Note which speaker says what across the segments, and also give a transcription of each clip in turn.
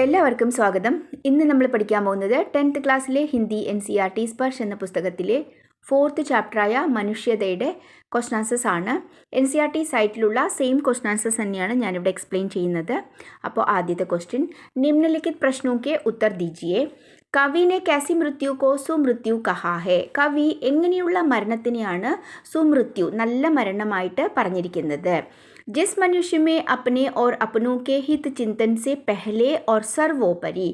Speaker 1: എല്ലാവർക്കും സ്വാഗതം. ഇന്ന് നമ്മൾ പഠിക്കാൻ പോകുന്നത് 10th ക്ലാസ്സിലെ ഹിന്ദി NCERT സ്പർശ് എന്ന പുസ്തകത്തിലെ 4th ചാപ്റ്ററായ മനുഷ്യതയുടെ ക്വസ്റ്റൻ ആൻസേഴ്സ് ആണ്. NCERT സൈറ്റിലുള്ള സെയിം ക്വസ്റ്റൻ ആൻസേഴ്സ് തന്നെയാണ് ഞാനിവിടെ എക്സ്പ്ലെയിൻ ചെയ്യുന്നത്. അപ്പോൾ ആദ്യത്തെ ക്വസ്റ്റ്യൻ, നിമ്നലിഖിത് പ്രശ്നോं के उत्तर दीजिए. കവി ने कैसी मृत्यु को സുമൃത്യു കഹാ ഹെ. കവി എങ്ങനെയുള്ള മരണത്തിനെയാണ് സുമൃത്യു, നല്ല മരണമായിട്ട് പറഞ്ഞിരിക്കുന്നത്? जिस मनुष्य में अपने और अपनों के हित चिंतन से पहले और सर्वोपरि,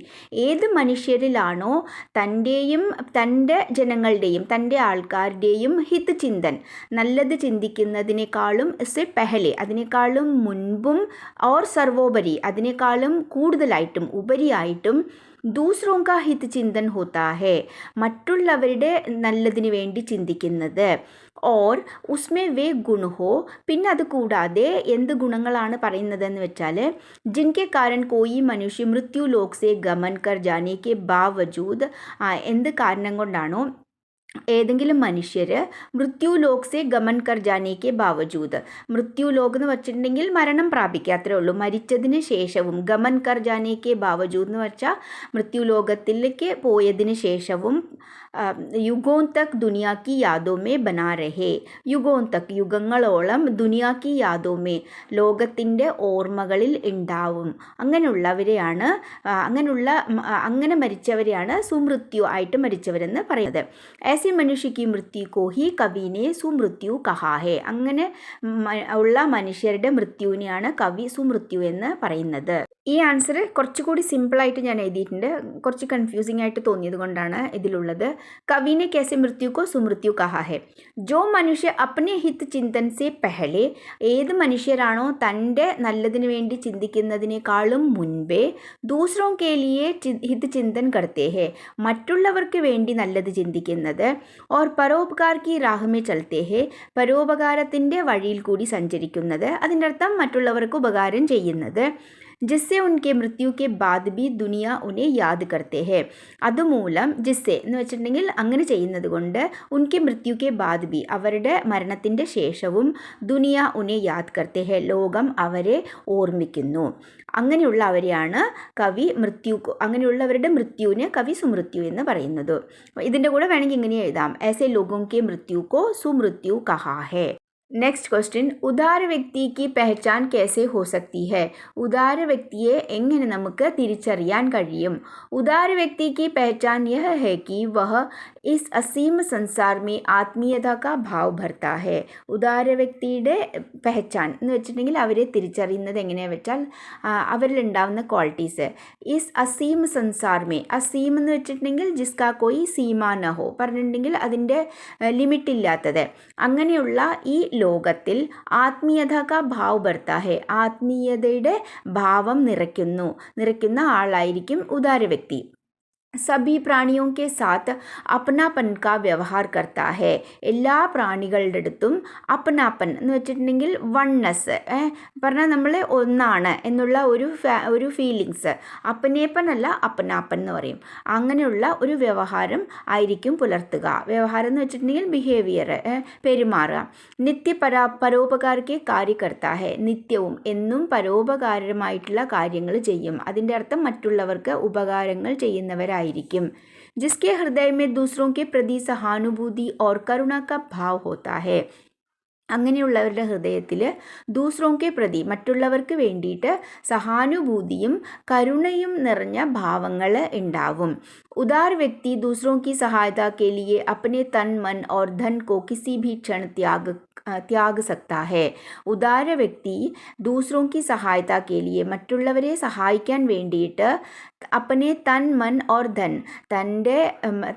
Speaker 1: ഏത് മനുഷ്യരിലാണോ തൻ്റെയും തൻ്റെ ജനങ്ങളുടെയും തൻ്റെ ആൾക്കാരുടെയും ഹിത് ചിന്തൻ, നല്ലത് ചിന്തിക്കുന്നതിനേക്കാളും സെ പെഹലെ, അതിനേക്കാളും മുൻപും, ഓർ സർവോപരി, അതിനേക്കാളും കൂടുതലായിട്ടും ഉപരിയായിട്ടും ദൂസറോं का हित चिंतन होता है, മറ്റുള്ളവരുടെ നല്ലതിന് വേണ്ടി ചിന്തിക്കുന്നത്. ഓർ ഉസ്മേ വേ ഗുൺ ഹോ, പിന്നെ അത് കൂടാതെ എന്ത് ഗുണങ്ങളാണ് പറയുന്നതെന്ന് വെച്ചാൽ, ജിൻകെ കാരൻ കോയി മനുഷ്യ മൃത്യു ലോക് സെ ഗമൻ കർ ജാനെ കെ ബാവജൂദ്, എന്ത് കാരണം കൊണ്ടാണോ ഏതെങ്കിലും മനുഷ്യർ മൃത്യു ലോക് സെ ഗമൻ കർ ജാനേക്ക് ബാവജൂദ്, മൃത്യു ലോക് എന്ന് വച്ചിട്ടുണ്ടെങ്കിൽ മരണം പ്രാപിക്കുക, അത്രേ ഉള്ളൂ. മരിച്ചതിന് ശേഷവും, ഗമൻ കർ ജാനേക്ക് ബാവജൂദ് എന്ന് വെച്ചാൽ മൃത്യു ലോകത്തിലേക്ക് പോയതിന് ശേഷവും, യുഗോं तक दुनिया की यादों में बना रहे, യുഗോं तक, യുഗങ്ങളോളം, ദുനിയാ കി യാദോ മേ, ലോകത്തിൻ്റെ ഓർമ്മകളിൽ ഉണ്ടാവും. അങ്ങനെയുള്ളവരെയാണ് അങ്ങനെ മരിച്ചവരെയാണ് സുമൃത്യു ആയിട്ട് മരിച്ചവരെന്ന് പറയുന്നത്. ऐसे मनुष्य की मृत्यु को ही कवि ने സുമൃത്യു കഹാ ഹെ. അങ്ങനെ ഉള്ള മനുഷ്യരുടെ മൃത്യുവിനെയാണ് കവി സുമൃത്യു എന്ന് പറയുന്നത്. ഈ ആൻസർ കുറച്ചുകൂടി സിമ്പിളായിട്ട് ഞാൻ എഴുതിയിട്ടുണ്ട്, കുറച്ച് കൺഫ്യൂസിംഗ് ആയിട്ട് തോന്നിയത് കൊണ്ടാണ് ഇതിലുള്ളത്. കവിനെ कैसे मृत्यु को സുമൃത്യു കഹാ ഹെ. ജോ മനുഷ്യ അപ്നെ ഹിത് ചിന്തൻ സെ പെഹലെ, ഏത് മനുഷ്യരാണോ തൻ്റെ നല്ലതിന് വേണ്ടി ചിന്തിക്കുന്നതിനേക്കാളും മുൻപേ ദൂസറോं के लिए ഹിത് ചിന്തൻ കർത്തേ ഹെ, മറ്റുള്ളവർക്ക് വേണ്ടി നല്ലത് ചിന്തിക്കുന്നത്. ഓർ പരോപകാർ കി രാഹ് മേ ചൽത്തേ ഹെ, പരോപകാരത്തിൻ്റെ വഴിയിൽ കൂടി സഞ്ചരിക്കുന്നത്, അതിൻ്റെ അർത്ഥം മറ്റുള്ളവർക്ക് ഉപകാരം ചെയ്യുന്നത്. ജിസ്സെ ഉൻകെ മൃത്യു കെ ബാദ് ബി ദുനിയ ഉനെ യാദ് കർത്തേ ഹെ, അതുമൂലം ജിസ്സെ എന്ന് വെച്ചിട്ടുണ്ടെങ്കിൽ അങ്ങനെ ചെയ്യുന്നത് കൊണ്ട്, ഉൻകെ മൃത്യു കെ ബാദ് ബി, അവരുടെ മരണത്തിൻ്റെ ശേഷവും, ദുനിയ ഉനെ യാദ് കർത്തേ ഹെ, ലോകം അവരെ ഓർമ്മിക്കുന്നു. അങ്ങനെയുള്ളവരെയാണ് കവി അങ്ങനെയുള്ളവരുടെ മൃത്യുവിന് കവി സുമൃത്യു എന്ന് പറയുന്നത്. ഇതിൻ്റെ കൂടെ വേണമെങ്കിൽ ഇങ്ങനെ എഴുതാം, ऐसे लोगों के मृत्यु को सुमृत्यु कहा है. നെക്സ്റ്റ് ക്വസ്റ്റ്യൻ, ഉദാര വ്യക്തി की पहचान कैसे हो सकती है. ഉദാര വ്യക്തിയെ എങ്ങനെ നമുക്ക് തിരിച്ചറിയാൻ കഴിയും? ഉദാര വ്യക്തി की पहचान यह है कि वह इस असीम संसार में ആത്മീയത का भाव भरता है. ഉദാര വ്യക്തിയുടെ പെഹച്ചാൻ എന്ന് വെച്ചിട്ടുണ്ടെങ്കിൽ അവരെ തിരിച്ചറിയുന്നത് എങ്ങനെയാണെന്ന് വെച്ചാൽ, അവരിലുണ്ടാവുന്ന qualities. Is Azeem Sansar may, Azeem എന്ന് വെച്ചിട്ടുണ്ടെങ്കിൽ ജിസ്കാ കോയി സീമാ ന ഹോ, പറഞ്ഞിട്ടുണ്ടെങ്കിൽ അതിൻ്റെ ലിമിറ്റില്ലാത്തത്. അങ്ങനെയുള്ള ഈ ലോകത്തിൽ ആത്മീയത കാ ഭാവ് ഭർത്താ ഹെ, ആത്മീയതയുടെ ഭാവം നിറയ്ക്കുന്ന ആളായിരിക്കും ഉദാര വ്യക്തി. സഭി പ്രാണിയോं के साथ अपनापन का व्यवहार करता है, എല്ലാ പ്രാണികളുടെ അടുത്തും അപ്പനാപ്പൻ എന്ന് വെച്ചിട്ടുണ്ടെങ്കിൽ വണ്ണസ്, പറഞ്ഞാൽ നമ്മൾ ഒന്നാണ് എന്നുള്ള ഒരു ഫീലിങ്സ്, അപ്പനേപ്പൻ അല്ല അപ്പനാപ്പൻ എന്ന് പറയും. അങ്ങനെയുള്ള ഒരു വ്യവഹാരം ആയിരിക്കും പുലർത്തുക. വ്യവഹാരം എന്ന് വെച്ചിട്ടുണ്ടെങ്കിൽ ബിഹേവിയർ, പെരുമാറുക. നിത്യ പരോപകാരക്കെ കാര്യകർത്താ ഹെ, നിത്യവും എന്നും പരോപകാരമായിട്ടുള്ള കാര്യങ്ങൾ ചെയ്യും. അതിൻ്റെ അർത്ഥം മറ്റുള്ളവർക്ക് ഉപകാരങ്ങൾ ചെയ്യുന്നവരായിരിക്കും. जिसके हृदय में दूसरों के प्रति सहानुभूति और करुणा का भाव होता है. അങ്ങനെയുള്ളവരുടെ ഹൃദയത്തിൽ ദൂസറോക്കെ പ്രതി, മറ്റുള്ളവർക്ക് വേണ്ടിയിട്ട് സഹാനുഭൂതിയും കരുണയും നിറഞ്ഞ ഭാവങ്ങൾ ഉണ്ടാവും. उदार व्यक्ति दूसरों की सहायता के लिए अपने तन मन और धन को किसी भी क्षण त्याग सकता है. ഉദാര വ്യക്തി दूसरों की सहायता के लिए, മറ്റുള്ളവരെ സഹായിക്കാൻ വേണ്ടിയിട്ട്, അപ്പനെ തൻ മൻ ഓർ ധൻ, തൻ്റെ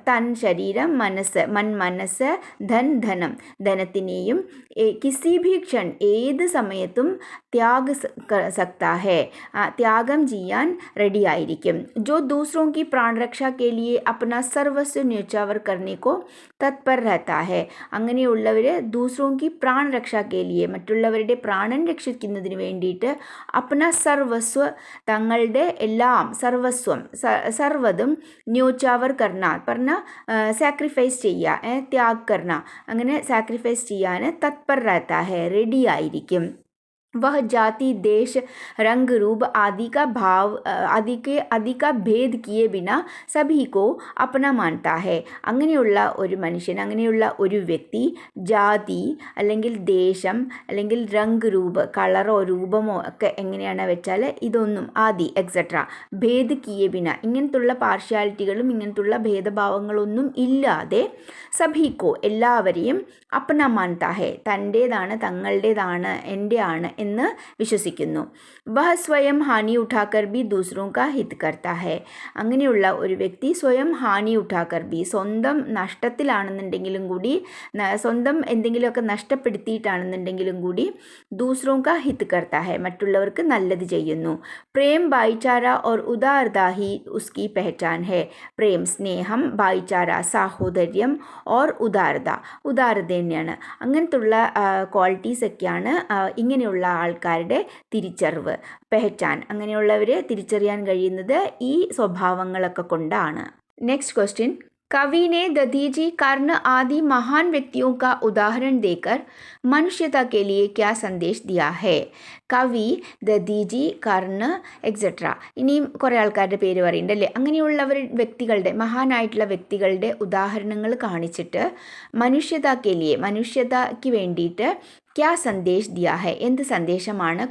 Speaker 1: തൻ ശരീരം, മനസ്സ്, ധനം ധനത്തിനെയും, കിസി ഭി ക്ഷൺ ഏത് സമയത്തും സക്താ ഹെ, ത്യാഗം ചെയ്യാൻ റെഡിയായിരിക്കും. ജോ ദൂസറോं की प्राण रक्षा के लिए अपना सर्वस्व न्योछावर करने को तत्पर रहता है. അങ്ങനെയുള്ളവർ ദൂസറോं की प्राण रक्षा के लिए, മറ്റുള്ളവരുടെ പ്രാണൻ രക്ഷിക്കുന്നതിന് വേണ്ടിയിട്ട്, അപ്ന സർവസ്വ, തങ്ങളുടെ എല്ലാം, സർവ്വതും, ന്യോച്ചാവർ കർണ പറഞ്ഞാൽ സാക്രിഫൈസ് ചെയ്യുക, ത്യാഗ് കർണ, അങ്ങനെ സാക്രിഫൈസ് ചെയ്യാൻ തത്പർ रहता है, റെഡി ആയിരിക്കും. वह जाति देश रंग रूप आदि का भेद किए बिना सभी को अपना मानता है. അങ്ങനെയുള്ള ഒരു മനുഷ്യൻ, അങ്ങനെയുള്ള ഒരു വ്യക്തി ജാതി അല്ലെങ്കിൽ ദേശം അല്ലെങ്കിൽ രംഗ് രൂപ് കളറോ രൂപമോ ഒക്കെ എങ്ങനെയാണ് വെച്ചാൽ ഇതൊന്നും ആദി എക്സെട്ര ഭേദ് കിയെ ബിന ഇങ്ങനത്തുള്ള പാർഷ്യാലിറ്റികളും ഇങ്ങനത്തുള്ള ഭേദഭാവങ്ങളൊന്നും ഇല്ലാതെ സഭിക്കോ എല്ലാവരെയും അപ്ന മാൻതാ ഹെ തൻ്റേതാണ് തങ്ങളുടേതാണ് എൻ്റെ ആണ് എന്ന് വിശ്വസിക്കുന്നു. വഹ സ്വയം ഹാനി ഉഠാക്കർ ബി ദൂസറോ കാ ഹിത് കർത്താ ഹെ അങ്ങനെയുള്ള ഒരു വ്യക്തി സ്വയം ഹാനി ഉഠാക്കർ ബി സ്വന്തം നഷ്ടത്തിലാണെന്നുണ്ടെങ്കിലും കൂടി സ്വന്തം എന്തെങ്കിലുമൊക്കെ നഷ്ടപ്പെടുത്തിയിട്ടാണെന്നുണ്ടെങ്കിലും കൂടി ദൂസറോ കാ ഹിത് കർത്താ ഹെ മറ്റുള്ളവർക്ക് നല്ലത് ചെയ്യുന്നു. പ്രേം ഭായിച്ചാര ഓർ ഉദാരത ഹി ഉസ്കി പെഹചാൻ ഹെ പ്രേം സ്നേഹം ഭായിച്ചാര സാഹോദര്യം ഓർ ഉദാരത തന്നെയാണ്. അങ്ങനത്തുള്ള ക്വാളിറ്റീസൊക്കെയാണ് ഇങ്ങനെയുള്ള ആൾക്കാരുടെ തിരിച്ചറിവ്. പെഹചാൻ അങ്ങനെയുള്ളവരെ തിരിച്ചറിയാൻ കഴിയുന്നത് ഈ സ്വഭാവങ്ങളൊക്കെ കൊണ്ടാണ്. Next question. कवि ने दधीचि कर्ण आदि महान व्यक्तियों का उदाहरण देकर मनुष्यता के लिए क्या संदेश दिया है? കവി ദധീജി കർണ് എക്സെട്ര ഇനിയും കുറേ ആൾക്കാരുടെ പേര് പറയുന്നുണ്ട് അല്ലേ. അങ്ങനെയുള്ളവർ വ്യക്തികളുടെ മഹാനായിട്ടുള്ള വ്യക്തികളുടെ ഉദാഹരണങ്ങൾ കാണിച്ചിട്ട് മനുഷ്യതയ്ക്ക് വേണ്ടിയിട്ട് ക്യാ സന്ദേശ് ദിയാ ഹെ എന്ത് സന്ദേശമാണ്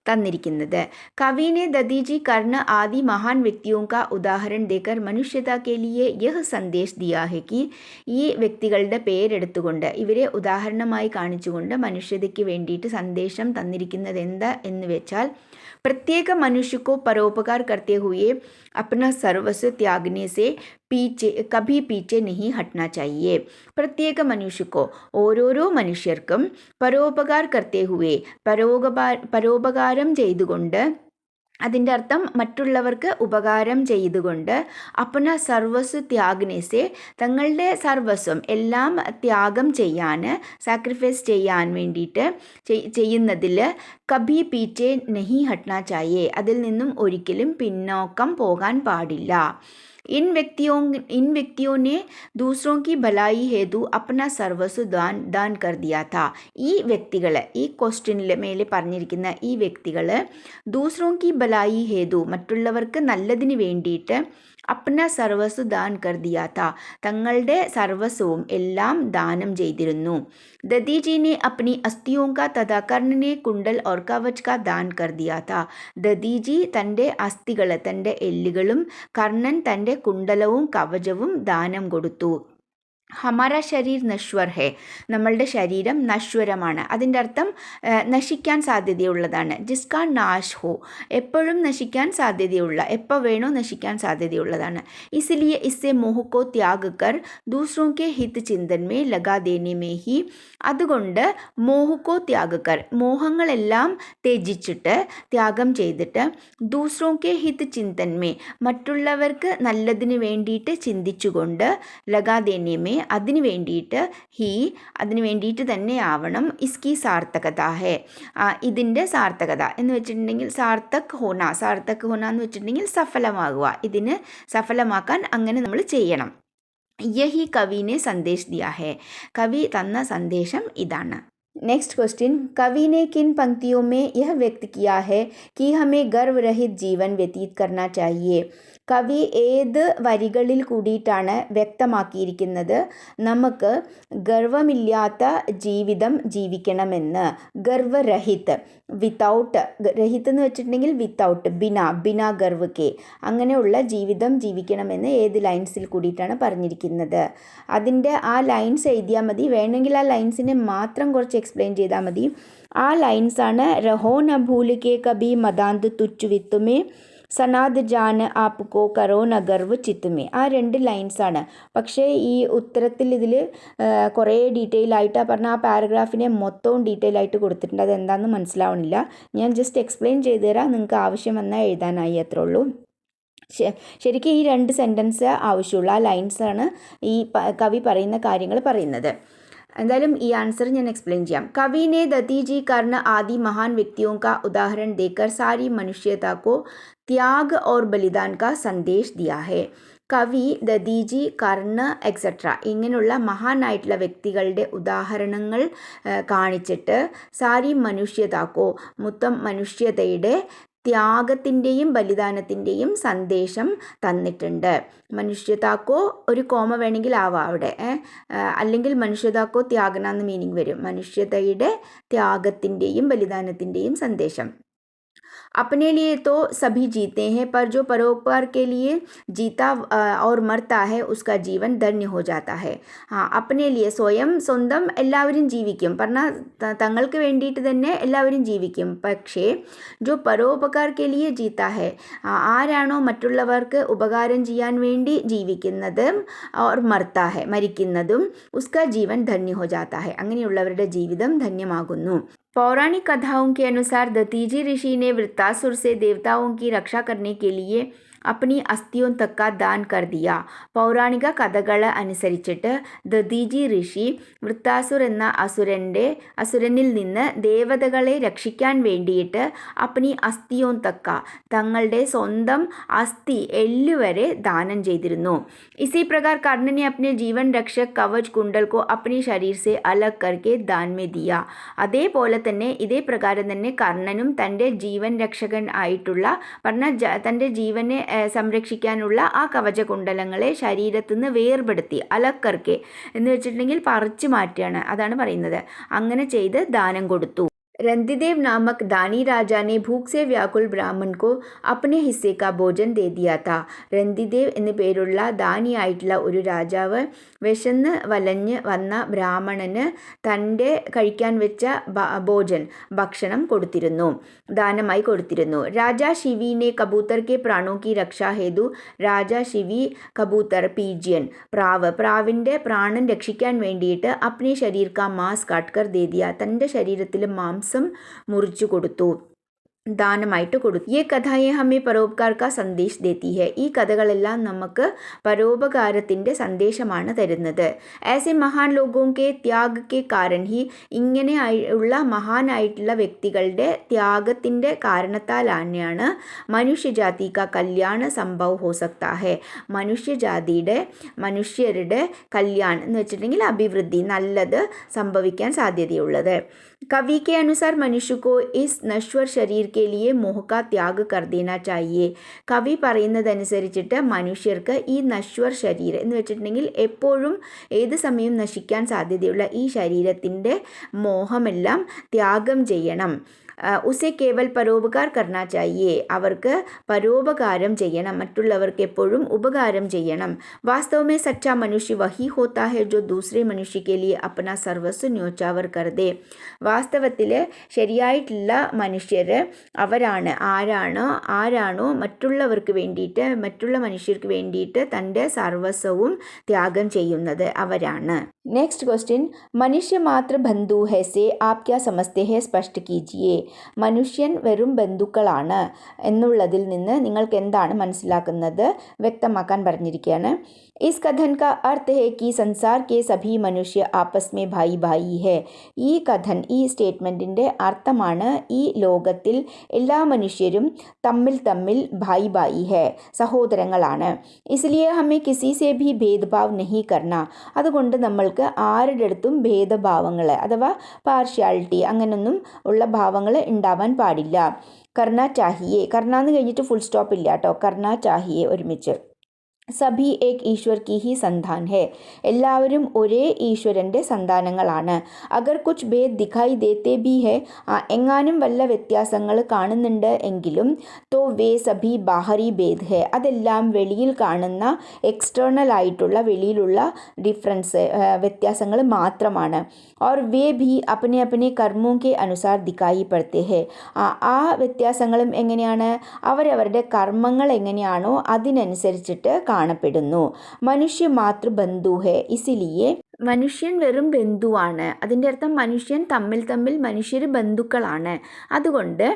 Speaker 1: തന്നിരിക്കുന്നത്. കവിനെ ദധീജി കർണ് ആദി മഹാൻ വ്യക്തിയോ കാ ഉദാഹരണം ദേക്കർ മനുഷ്യത കെ ലിയെ യഹ് സന്ദേശ് ദിയാ ഹെ കി ഈ വ്യക്തികളുടെ പേരെടുത്തുകൊണ്ട് ഇവരെ ഉദാഹരണമായി കാണിച്ചുകൊണ്ട് മനുഷ്യതയ്ക്ക് വേണ്ടിയിട്ട് സന്ദേശം തന്നിരിക്കുന്നത് എന്താ എന്ന് വെച്ചാൽ प्रत्येक मनुष्य को परोपकार करते हुए अपना सर्वस्व त्यागने से कभी पीछे नहीं हटना चाहिए. प्रत्येक मनुष्य को ഓരോരോ മനുഷ്യർക്കും പരോപകാർ കർത്തേ ഹുവേ പരോപകാരം ചെയ്തുകൊണ്ട് അതിൻ്റെ അർത്ഥം മറ്റുള്ളവർക്ക് ഉപകാരം ചെയ്തുകൊണ്ട് അപ്പന സർവസ്വ ത്യാഗനേസെ തങ്ങളുടെ സർവസ്വം എല്ലാം ത്യാഗം ചെയ്യാൻ സാക്രിഫൈസ് ചെയ്യാൻ വേണ്ടിയിട്ട് ചെയ്യുന്നതിൽ കഭി പീച്ചെ നഹി ഹട്ട്നാ ചായേ അതിൽ നിന്നും ഒരിക്കലും പിന്നോക്കം പോകാൻ പാടില്ല. इन व्यक्तियों ने दूसरों की भलाई हेतु अपना सर्वस्व दान कर दिया था. ഈ വ്യക്തികൾ ഈ ക്വസ്റ്റ്യനിൽ മേലെ പറഞ്ഞിരിക്കുന്ന ഈ വ്യക്തികൾ ദൂസറോं की भलाई हेतु മറ്റുള്ളവർക്ക് നല്ലതിന് വേണ്ടിയിട്ട് അപ്ന സർവസ്വ ദാൻ കർ ദിയാ താ തങ്ങളുടെ സർവസ്വവും എല്ലാം ദാനം ചെയ്തിരുന്നു. ദധീജി ने अपनी अस्थियों का तथा कर्ण ने कुंडल और कवच का दान कर दिया था. ദധീജി തൻ്റെ അസ്ഥികൾ തൻ്റെ എല്ലുകളും കർണൻ തൻ്റെ കുണ്ടലവും കവചവും ദാനം കൊടുത്തു. ഹമാര ശരീർ നശ്വർ ഹെ നമ്മളുടെ ശരീരം നശ്വരമാണ്. അതിൻ്റെ അർത്ഥം നശിക്കാൻ സാധ്യതയുള്ളതാണ്. ജിസ്കാ നാശ് ഹോ എപ്പോഴും നശിക്കാൻ സാധ്യതയുള്ള എപ്പോൾ വേണോ നശിക്കാൻ സാധ്യതയുള്ളതാണ്. ഇസ്ലിയെ ഇസ്സെ മോഹക്കോ ത്യാഗ് കർ ദൂസറോ കെ ഹിത് ചിന്തൻ മേ ലഗാ ദേനെ മേ ഹി അതുകൊണ്ട് മോഹക്കോ ത്യാഗ് കർ മോഹങ്ങളെല്ലാം ത്യജിച്ചിട്ട് ത്യാഗം ചെയ്തിട്ട് ദൂസറോ കെ ഹിത് ചിന്തൻ മേ മറ്റുള്ളവർക്ക് നല്ലതിന് വേണ്ടിയിട്ട് ചിന്തിച്ചുകൊണ്ട് ലഗാ ദേനെ മേ അതിന് വേണ്ടിയിട്ട് തന്നെ ആവണം. ഇസ്കി സാർത്ഥകത ഹെ ഇതിൻ്റെ സാർത്ഥകത എന്ന് വെച്ചിട്ടുണ്ടെങ്കിൽ സാർത്ഥക് ഹോന എന്ന് വെച്ചിട്ടുണ്ടെങ്കിൽ സഫലമാകുക. ഇതിന് സഫലമാക്കാൻ അങ്ങനെ നമ്മൾ ചെയ്യണം. യഹി കവിനെ സന്ദേശ് ദിയാ ഹെ കവി തന്ന സന്ദേശം ഇതാണ്. Next question. कवि ने किन पंक्तियों में यह व्यक्त किया है कि हमें गर्व रहित जीवन व्यतीत करना चाहिए? കവി ഏത് വരികളിൽ കൂടിയിട്ടാണ് വ്യക്തമാക്കിയിരിക്കുന്നത് നമുക്ക് ഗർവമില്ലാത്ത ജീവിതം ജീവിക്കണമെന്ന്? ഗർവരഹിത് വിത്തൗട്ട് രഹിത് എന്ന് വെച്ചിട്ടുണ്ടെങ്കിൽ വിത്തൗട്ട് ബിനാ ഗർവ് കെ അങ്ങനെയുള്ള ജീവിതം ജീവിക്കണമെന്ന് ഏത് ലൈൻസിൽ കൂടിയിട്ടാണ് പറഞ്ഞിരിക്കുന്നത്? അതിൻ്റെ ആ ലൈൻസ് എഴുതിയാൽ മതി. വേണമെങ്കിൽ ആ ലൈൻസിനെ മാത്രം കുറച്ച് എക്സ്പ്ലെയിൻ ചെയ്താൽ മതി. ആ ലൈൻസാണ് രഹോ ന ഭൂൽ കെ കബി മദാന്ത് തുച്ച് വിത്തുമേ സനാദ് ജാൻ ആപ്കോ കരോ ന ഗർവ് ചിത്തുമേ ആ 2 ലൈൻസാണ്. പക്ഷേ ഈ ഉത്തരത്തിൽ ഇതിൽ കുറേ ഡീറ്റെയിൽ ആയിട്ടാണ് പറഞ്ഞാൽ ആ പാരഗ്രാഫിനെ മൊത്തവും ഡീറ്റെയിൽ ആയിട്ട് കൊടുത്തിട്ടുണ്ട്. അതെന്താണെന്ന് മനസ്സിലാവണില്ല. ഞാൻ ജസ്റ്റ് എക്സ്പ്ലെയിൻ ചെയ്തു തരാം. നിങ്ങൾക്ക് ആവശ്യം വന്നാൽ എഴുതാനായി അത്രേ ഉള്ളൂ. ശരിക്കും ഈ 2 സെൻറ്റൻസ് ആവശ്യമുള്ള ആ ലൈൻസാണ് ഈ കവി പറയുന്ന കാര്യങ്ങൾ പറയുന്നത്. എന്തായാലും ഈ ആൻസർ ഞാൻ എക്സ്പ്ലെയിൻ ചെയ്യാം. कवि ने दधीचि कर्ण आदि महान व्यक्तियों का उदाहरण देकर सारी मनुष्यता को त्याग और बलिदान का संदेश दिया है. കവി, ദദീജി, കർണ എക്സെട്ര ഇങ്ങനെയുള്ള മഹാനായിട്ടുള്ള വ്യക്തികളുടെ ഉദാഹരണങ്ങൾ കാണിച്ചിട്ട് സാരി മനുഷ്യതാക്കോ മൊത്തം മനുഷ്യതയുടെ ത്യാഗത്തിൻ്റെയും ബലിദാനത്തിൻ്റെയും സന്ദേശം തന്നിട്ടുണ്ട്. മനുഷ്യതാക്കോ ഒരു കോമ വേണമെങ്കിൽ ആവാം അവിടെ, അല്ലെങ്കിൽ മനുഷ്യതാക്കോ ത്യാഗന എന്ന് മീനിങ് വരും. മനുഷ്യതയുടെ ത്യാഗത്തിൻ്റെയും ബലിദാനത്തിൻ്റെയും സന്ദേശം. अपने लिए तो सभी जीते हैं, पर जो परोपकार के लिए जीता और मरता है उसका जीवन धन्य हो जाता है. अपने लिए സ്വന്തം എല്ലാവരും ജീവിക്കും, പറഞ്ഞാൽ തങ്ങൾക്ക് വേണ്ടിയിട്ട് തന്നെ എല്ലാവരും ജീവിക്കും. പക്ഷേ ജോ പരോപകാർ കെ ലിയെ ജീത്ത ഹെ, ആരാണോ മറ്റുള്ളവർക്ക് ഉപകാരം ചെയ്യാൻ വേണ്ടി ജീവിക്കുന്നതും ഓർ മർത്താ ഹെ മരിക്കുന്നതും ഉസ്കാ ജീവൻ ധന്യ ഹോ ജാത്ത ഹെ, അങ്ങനെയുള്ളവരുടെ ജീവിതം ധന്യമാകുന്നു. पौराणिक कथाओं के अनुसार दतीजी ऋषि ने वृत्तासुर से देवताओं की रक्षा करने के लिए अपनी अस्थियों तक का दान कर दिया. പൗരാണിക കഥകൾ അനുസരിച്ചിട്ട് ദതീജി ഋഷി വൃത്താസുർ എന്ന അസുരനിൽ നിന്ന് ദേവതകളെ രക്ഷിക്കാൻ വേണ്ടിയിട്ട് അപ്നി അസ്ഥിയോൻ തക്ക തങ്ങളുടെ സ്വന്തം അസ്ഥി എല്ലുവരെ ദാനം ചെയ്തിരുന്നു. इसी प्रकार कर्ण ने अपने जीवन रक्षक कवच कुंडल को अपने शरीर से अलग करके दान में दिया. അതേപോലെ തന്നെ ഇതേ പ്രകാരം തന്നെ കർണനും തൻ്റെ ജീവൻ രക്ഷകൻ ആയിട്ടുള്ള തൻ്റെ ജീവനെ സംരക്ഷിക്കാനുള്ള ആ കവചകുണ്ടലങ്ങളെ ശരീരത്തു നിന്ന് വേർപെടുത്തി, അലക്കർക്കെ എന്ന് വെച്ചിട്ടുണ്ടെങ്കിൽ പറിച്ചു മാറ്റുകയാണ്, അതാണ് പറയുന്നത്. അങ്ങനെ ചെയ്ത് ദാനം കൊടുത്തു. रंतिदेव नामक दानी राजा ने भूख से व्याकुल ब्राह्मण को अपने हिस्से का भोजन दे दिया था. രന്തിദേവ് എന്നു പേരുള്ള ദാനിയായിട്ടുള്ള ഒരു രാജാവ് വിശന്ന് വലഞ്ഞ് വന്ന ബ്രാഹ്മണന് തൻ്റെ കഴിക്കാൻ വെച്ച ഭക്ഷണം കൊടുത്തിരുന്നു, ദാനമായി കൊടുത്തിരുന്നു. രാജാ ശിവിനെ കബൂത്തർ കെ പ്രാണോ കി രക്ഷാ ഹേതു, രാജാ ശിവി കബൂത്തർ പീജിയൻ പ്രാവിൻ്റെ പ്രാണൻ രക്ഷിക്കാൻ വേണ്ടിയിട്ട് അപ്നെ ശരീർ കാ മാംസ് കാട്ട്കർ ദേ ദിയ, തൻ്റെ ശരീരത്തിൽ മാംസം മുറിച്ചു കൊടുത്തു, ദാനമായിട്ട് കൊടുത്തു. ഈ കഥയെ ഹമേ പരോപകാർ കാ സന്ദേശ് ദേത്തി ഹെ, ഈ കഥകളെല്ലാം നമുക്ക് പരോപകാരത്തിൻ്റെ സന്ദേശമാണ് തരുന്നത്. ऐसे महान लोगों के त्याग के कारण ही, ഇങ്ങനെ ഉള്ള മഹാനായിട്ടുള്ള വ്യക്തികളുടെ ത്യാഗത്തിൻ്റെ കാരണത്താലാണ് മനുഷ്യജാതി കാ കല്യാണ സംഭവ് ഹോ സക്താ ഹെ, മനുഷ്യരുടെ കല്യാണം എന്ന് വെച്ചിട്ടുണ്ടെങ്കിൽ അഭിവൃദ്ധി, നല്ലത് സംഭവിക്കാൻ സാധ്യതയുള്ളത്. कवि के अनुसार मनुष्य को इस नश्वर शरीर के लिए मोह का त्याग कर देना चाहिए. കവി പറയുന്നതനുസരിച്ചിട്ട് മനുഷ്യർക്ക് ഈ നശ്വർ ശരീരം എന്ന് വെച്ചിട്ടുണ്ടെങ്കിൽ എപ്പോഴും ഏത് സമയം നശിക്കാൻ സാധ്യതയുള്ള ഈ ശരീരത്തിൻ്റെ മോഹമെല്ലാം ത്യാഗം ചെയ്യണം. ഉസെ കേവൽ പരോപകാർ കർണാ ചാഹിയെ, അവർക്ക് പരോപകാരം ചെയ്യണം, മറ്റുള്ളവർക്ക് എപ്പോഴും ഉപകാരം ചെയ്യണം. വാസ്തവമേ സച്ചാ മനുഷ്യ വഹി ഹോത്താ ഹെ ജോ ദൂസരെ മനുഷ്യ കെ ലിയെ അപ്നാ സർവസ്വ ന്യോച്ചാവർ കർ ദേ. വാസ്തവത്തിൽ ശരിയായിട്ടുള്ള മനുഷ്യർ അവരാണ്, ആരാണോ മറ്റുള്ളവർക്ക് വേണ്ടിയിട്ട്, മറ്റുള്ള മനുഷ്യർക്ക് വേണ്ടിയിട്ട് തൻ്റെ സർവസ്വവും ത്യാഗം ചെയ്യുന്നത് അവരാണ്. നെക്സ്റ്റ് ക്വസ്റ്റ്യൻ, മനുഷ്യ മാത്ര ബന്ധു ഹെ സെ ആപ് ക്യാ സമസ്തേ ഹെ സ്പഷ്ട കീജിയെ. മനുഷ്യൻ വെറും ബന്ധുക്കളാണ് എന്നുള്ളതിൽ നിന്ന് നിങ്ങൾക്ക് എന്താണ് മനസ്സിലാക്കുന്നത് വ്യക്തമാക്കാൻ പറഞ്ഞിരിക്കുകയാണ്. ഇസ് കഥൻ കാ അർത്ഥ ഹെ കി സംസാർ കെ സഭി മനുഷ്യ ആപസ് മേ ഭായി ഭായി ഹെ. ഈ സ്റ്റേറ്റ്മെൻറ്റിൻ്റെ അർത്ഥമാണ് ഈ ലോകത്തിൽ എല്ലാ മനുഷ്യരും തമ്മിൽ ഭായി ഭായി ഹെ, സഹോദരങ്ങളാണ്. ഇസ്ലിയെ ഹമേ കിസി സെ ഭി ഭേദഭാവ് നഹി കർണ, അതുകൊണ്ട് നമ്മൾക്ക് ആരുടെ അടുത്തും ഭേദഭാവങ്ങൾ അഥവാ പാർഷ്യാലിറ്റി അങ്ങനൊന്നും ഉള്ള ഭാവങ്ങൾ ഉണ്ടാവാൻ പാടില്ല. കർണ ചാഹിയെ, കർണ എന്ന് കഴിഞ്ഞിട്ട് ഫുൾ സ്റ്റോപ്പ് ഇല്ല കേട്ടോ, കർണ ചാഹിയെ ഒരുമിച്ച്. സഭി ഏക് ഈശ്വർ കി ഹി സന്താൻ ഹെ, എല്ലാവരും ഒരേ ഈശ്വരൻ്റെ സന്താനങ്ങളാണ്. അഗർ കുച്ച് ഭേദ് ദിഖായി ദേത്തെ ഭി ഹെ, എങ്ങാനും വല്ല വ്യത്യാസങ്ങൾ കാണുന്നുണ്ട് എങ്കിലും തോ വേ സഭി ബാഹരി ഭേദ് ഹെ, അതെല്ലാം വെളിയിൽ കാണുന്ന എക്സ്റ്റേണൽ ആയിട്ടുള്ള വെളിയിലുള്ള വ്യത്യാസങ്ങൾ മാത്രമാണ്. और वे भी अपने अपने कर्मों के अनुसार दिखाई पड़ते हैं, ആ വ്യത്യാസങ്ങളും എങ്ങനെയാണ്, അവരവരുടെ കർമ്മങ്ങൾ എങ്ങനെയാണോ അതിനനുസരിച്ചിട്ട് കാണപ്പെടുന്നു. മനുഷ്യ മാതൃബന്ധു ഹെ ഇസിലിയെ മനുഷ്യൻ വെറും ബന്ധുവാണ്. അതിൻ്റെ അർത്ഥം മനുഷ്യൻ തമ്മിൽ മനുഷ്യർ ബന്ധുക്കളാണ്. അതുകൊണ്ട്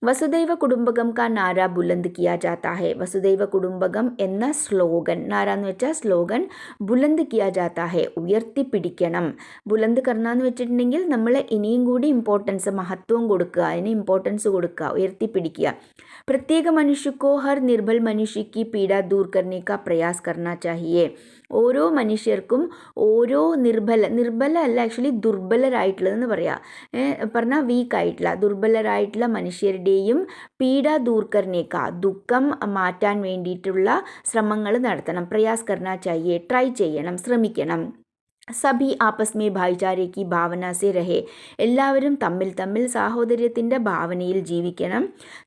Speaker 1: വസുദൈവ കുടുംബകം കാ നാര ബുലന്ദ് കിയാ ജാത്താ ഹെ. വസുദൈവ കുടുംബകം എന്ന സ്ലോഗൻ, നാര എന്ന് വെച്ചാൽ സ്ലോഗൻ, ബുലന്ദ് കിയാ ജാത്താ ഹെ, ഉയർത്തിപ്പിടിക്കണം. ബുലന്ദ് കർണ എന്ന് വെച്ചിട്ടുണ്ടെങ്കിൽ നമ്മൾ ഇനിയും കൂടി ഇമ്പോർട്ടൻസ്, മഹത്വം കൊടുക്കുക, അതിന് ഇമ്പോർട്ടൻസ് കൊടുക്കുക, ഉയർത്തിപ്പിടിക്കുക. പ്രത്യേക മനുഷ്യക്കോ ഹർ നിർബൽ മനുഷ്യ की पीड़ा दूर करने का प्रयास करना चाहिए. ഓരോ മനുഷ്യർക്കും ഓരോ നിർബല അല്ല, ആക്ച്വലി ദുർബലരായിട്ടുള്ളതെന്ന് പറയാം, പറഞ്ഞാൽ വീക്കായിട്ടുള്ള ദുർബലരായിട്ടുള്ള മനുഷ്യരുടെയും പീഡ ദൂർ കർണേക്ക, ദുഃഖം മാറ്റാൻ വേണ്ടിയിട്ടുള്ള ശ്രമങ്ങൾ നടത്തണം. പ്രയാസ് കർണ ചാഹിയെ, ട്രൈ ചെയ്യണം, ശ്രമിക്കണം. സഭി ആപ്പസ് മേ ഭായിചാരെ കി ഭാവന സെ രഹെ, എല്ലാവരും തമ്മിൽ സാഹോദര്യത്തിൻ്റെ ഭാവനയിൽ ജീവിക്കണം.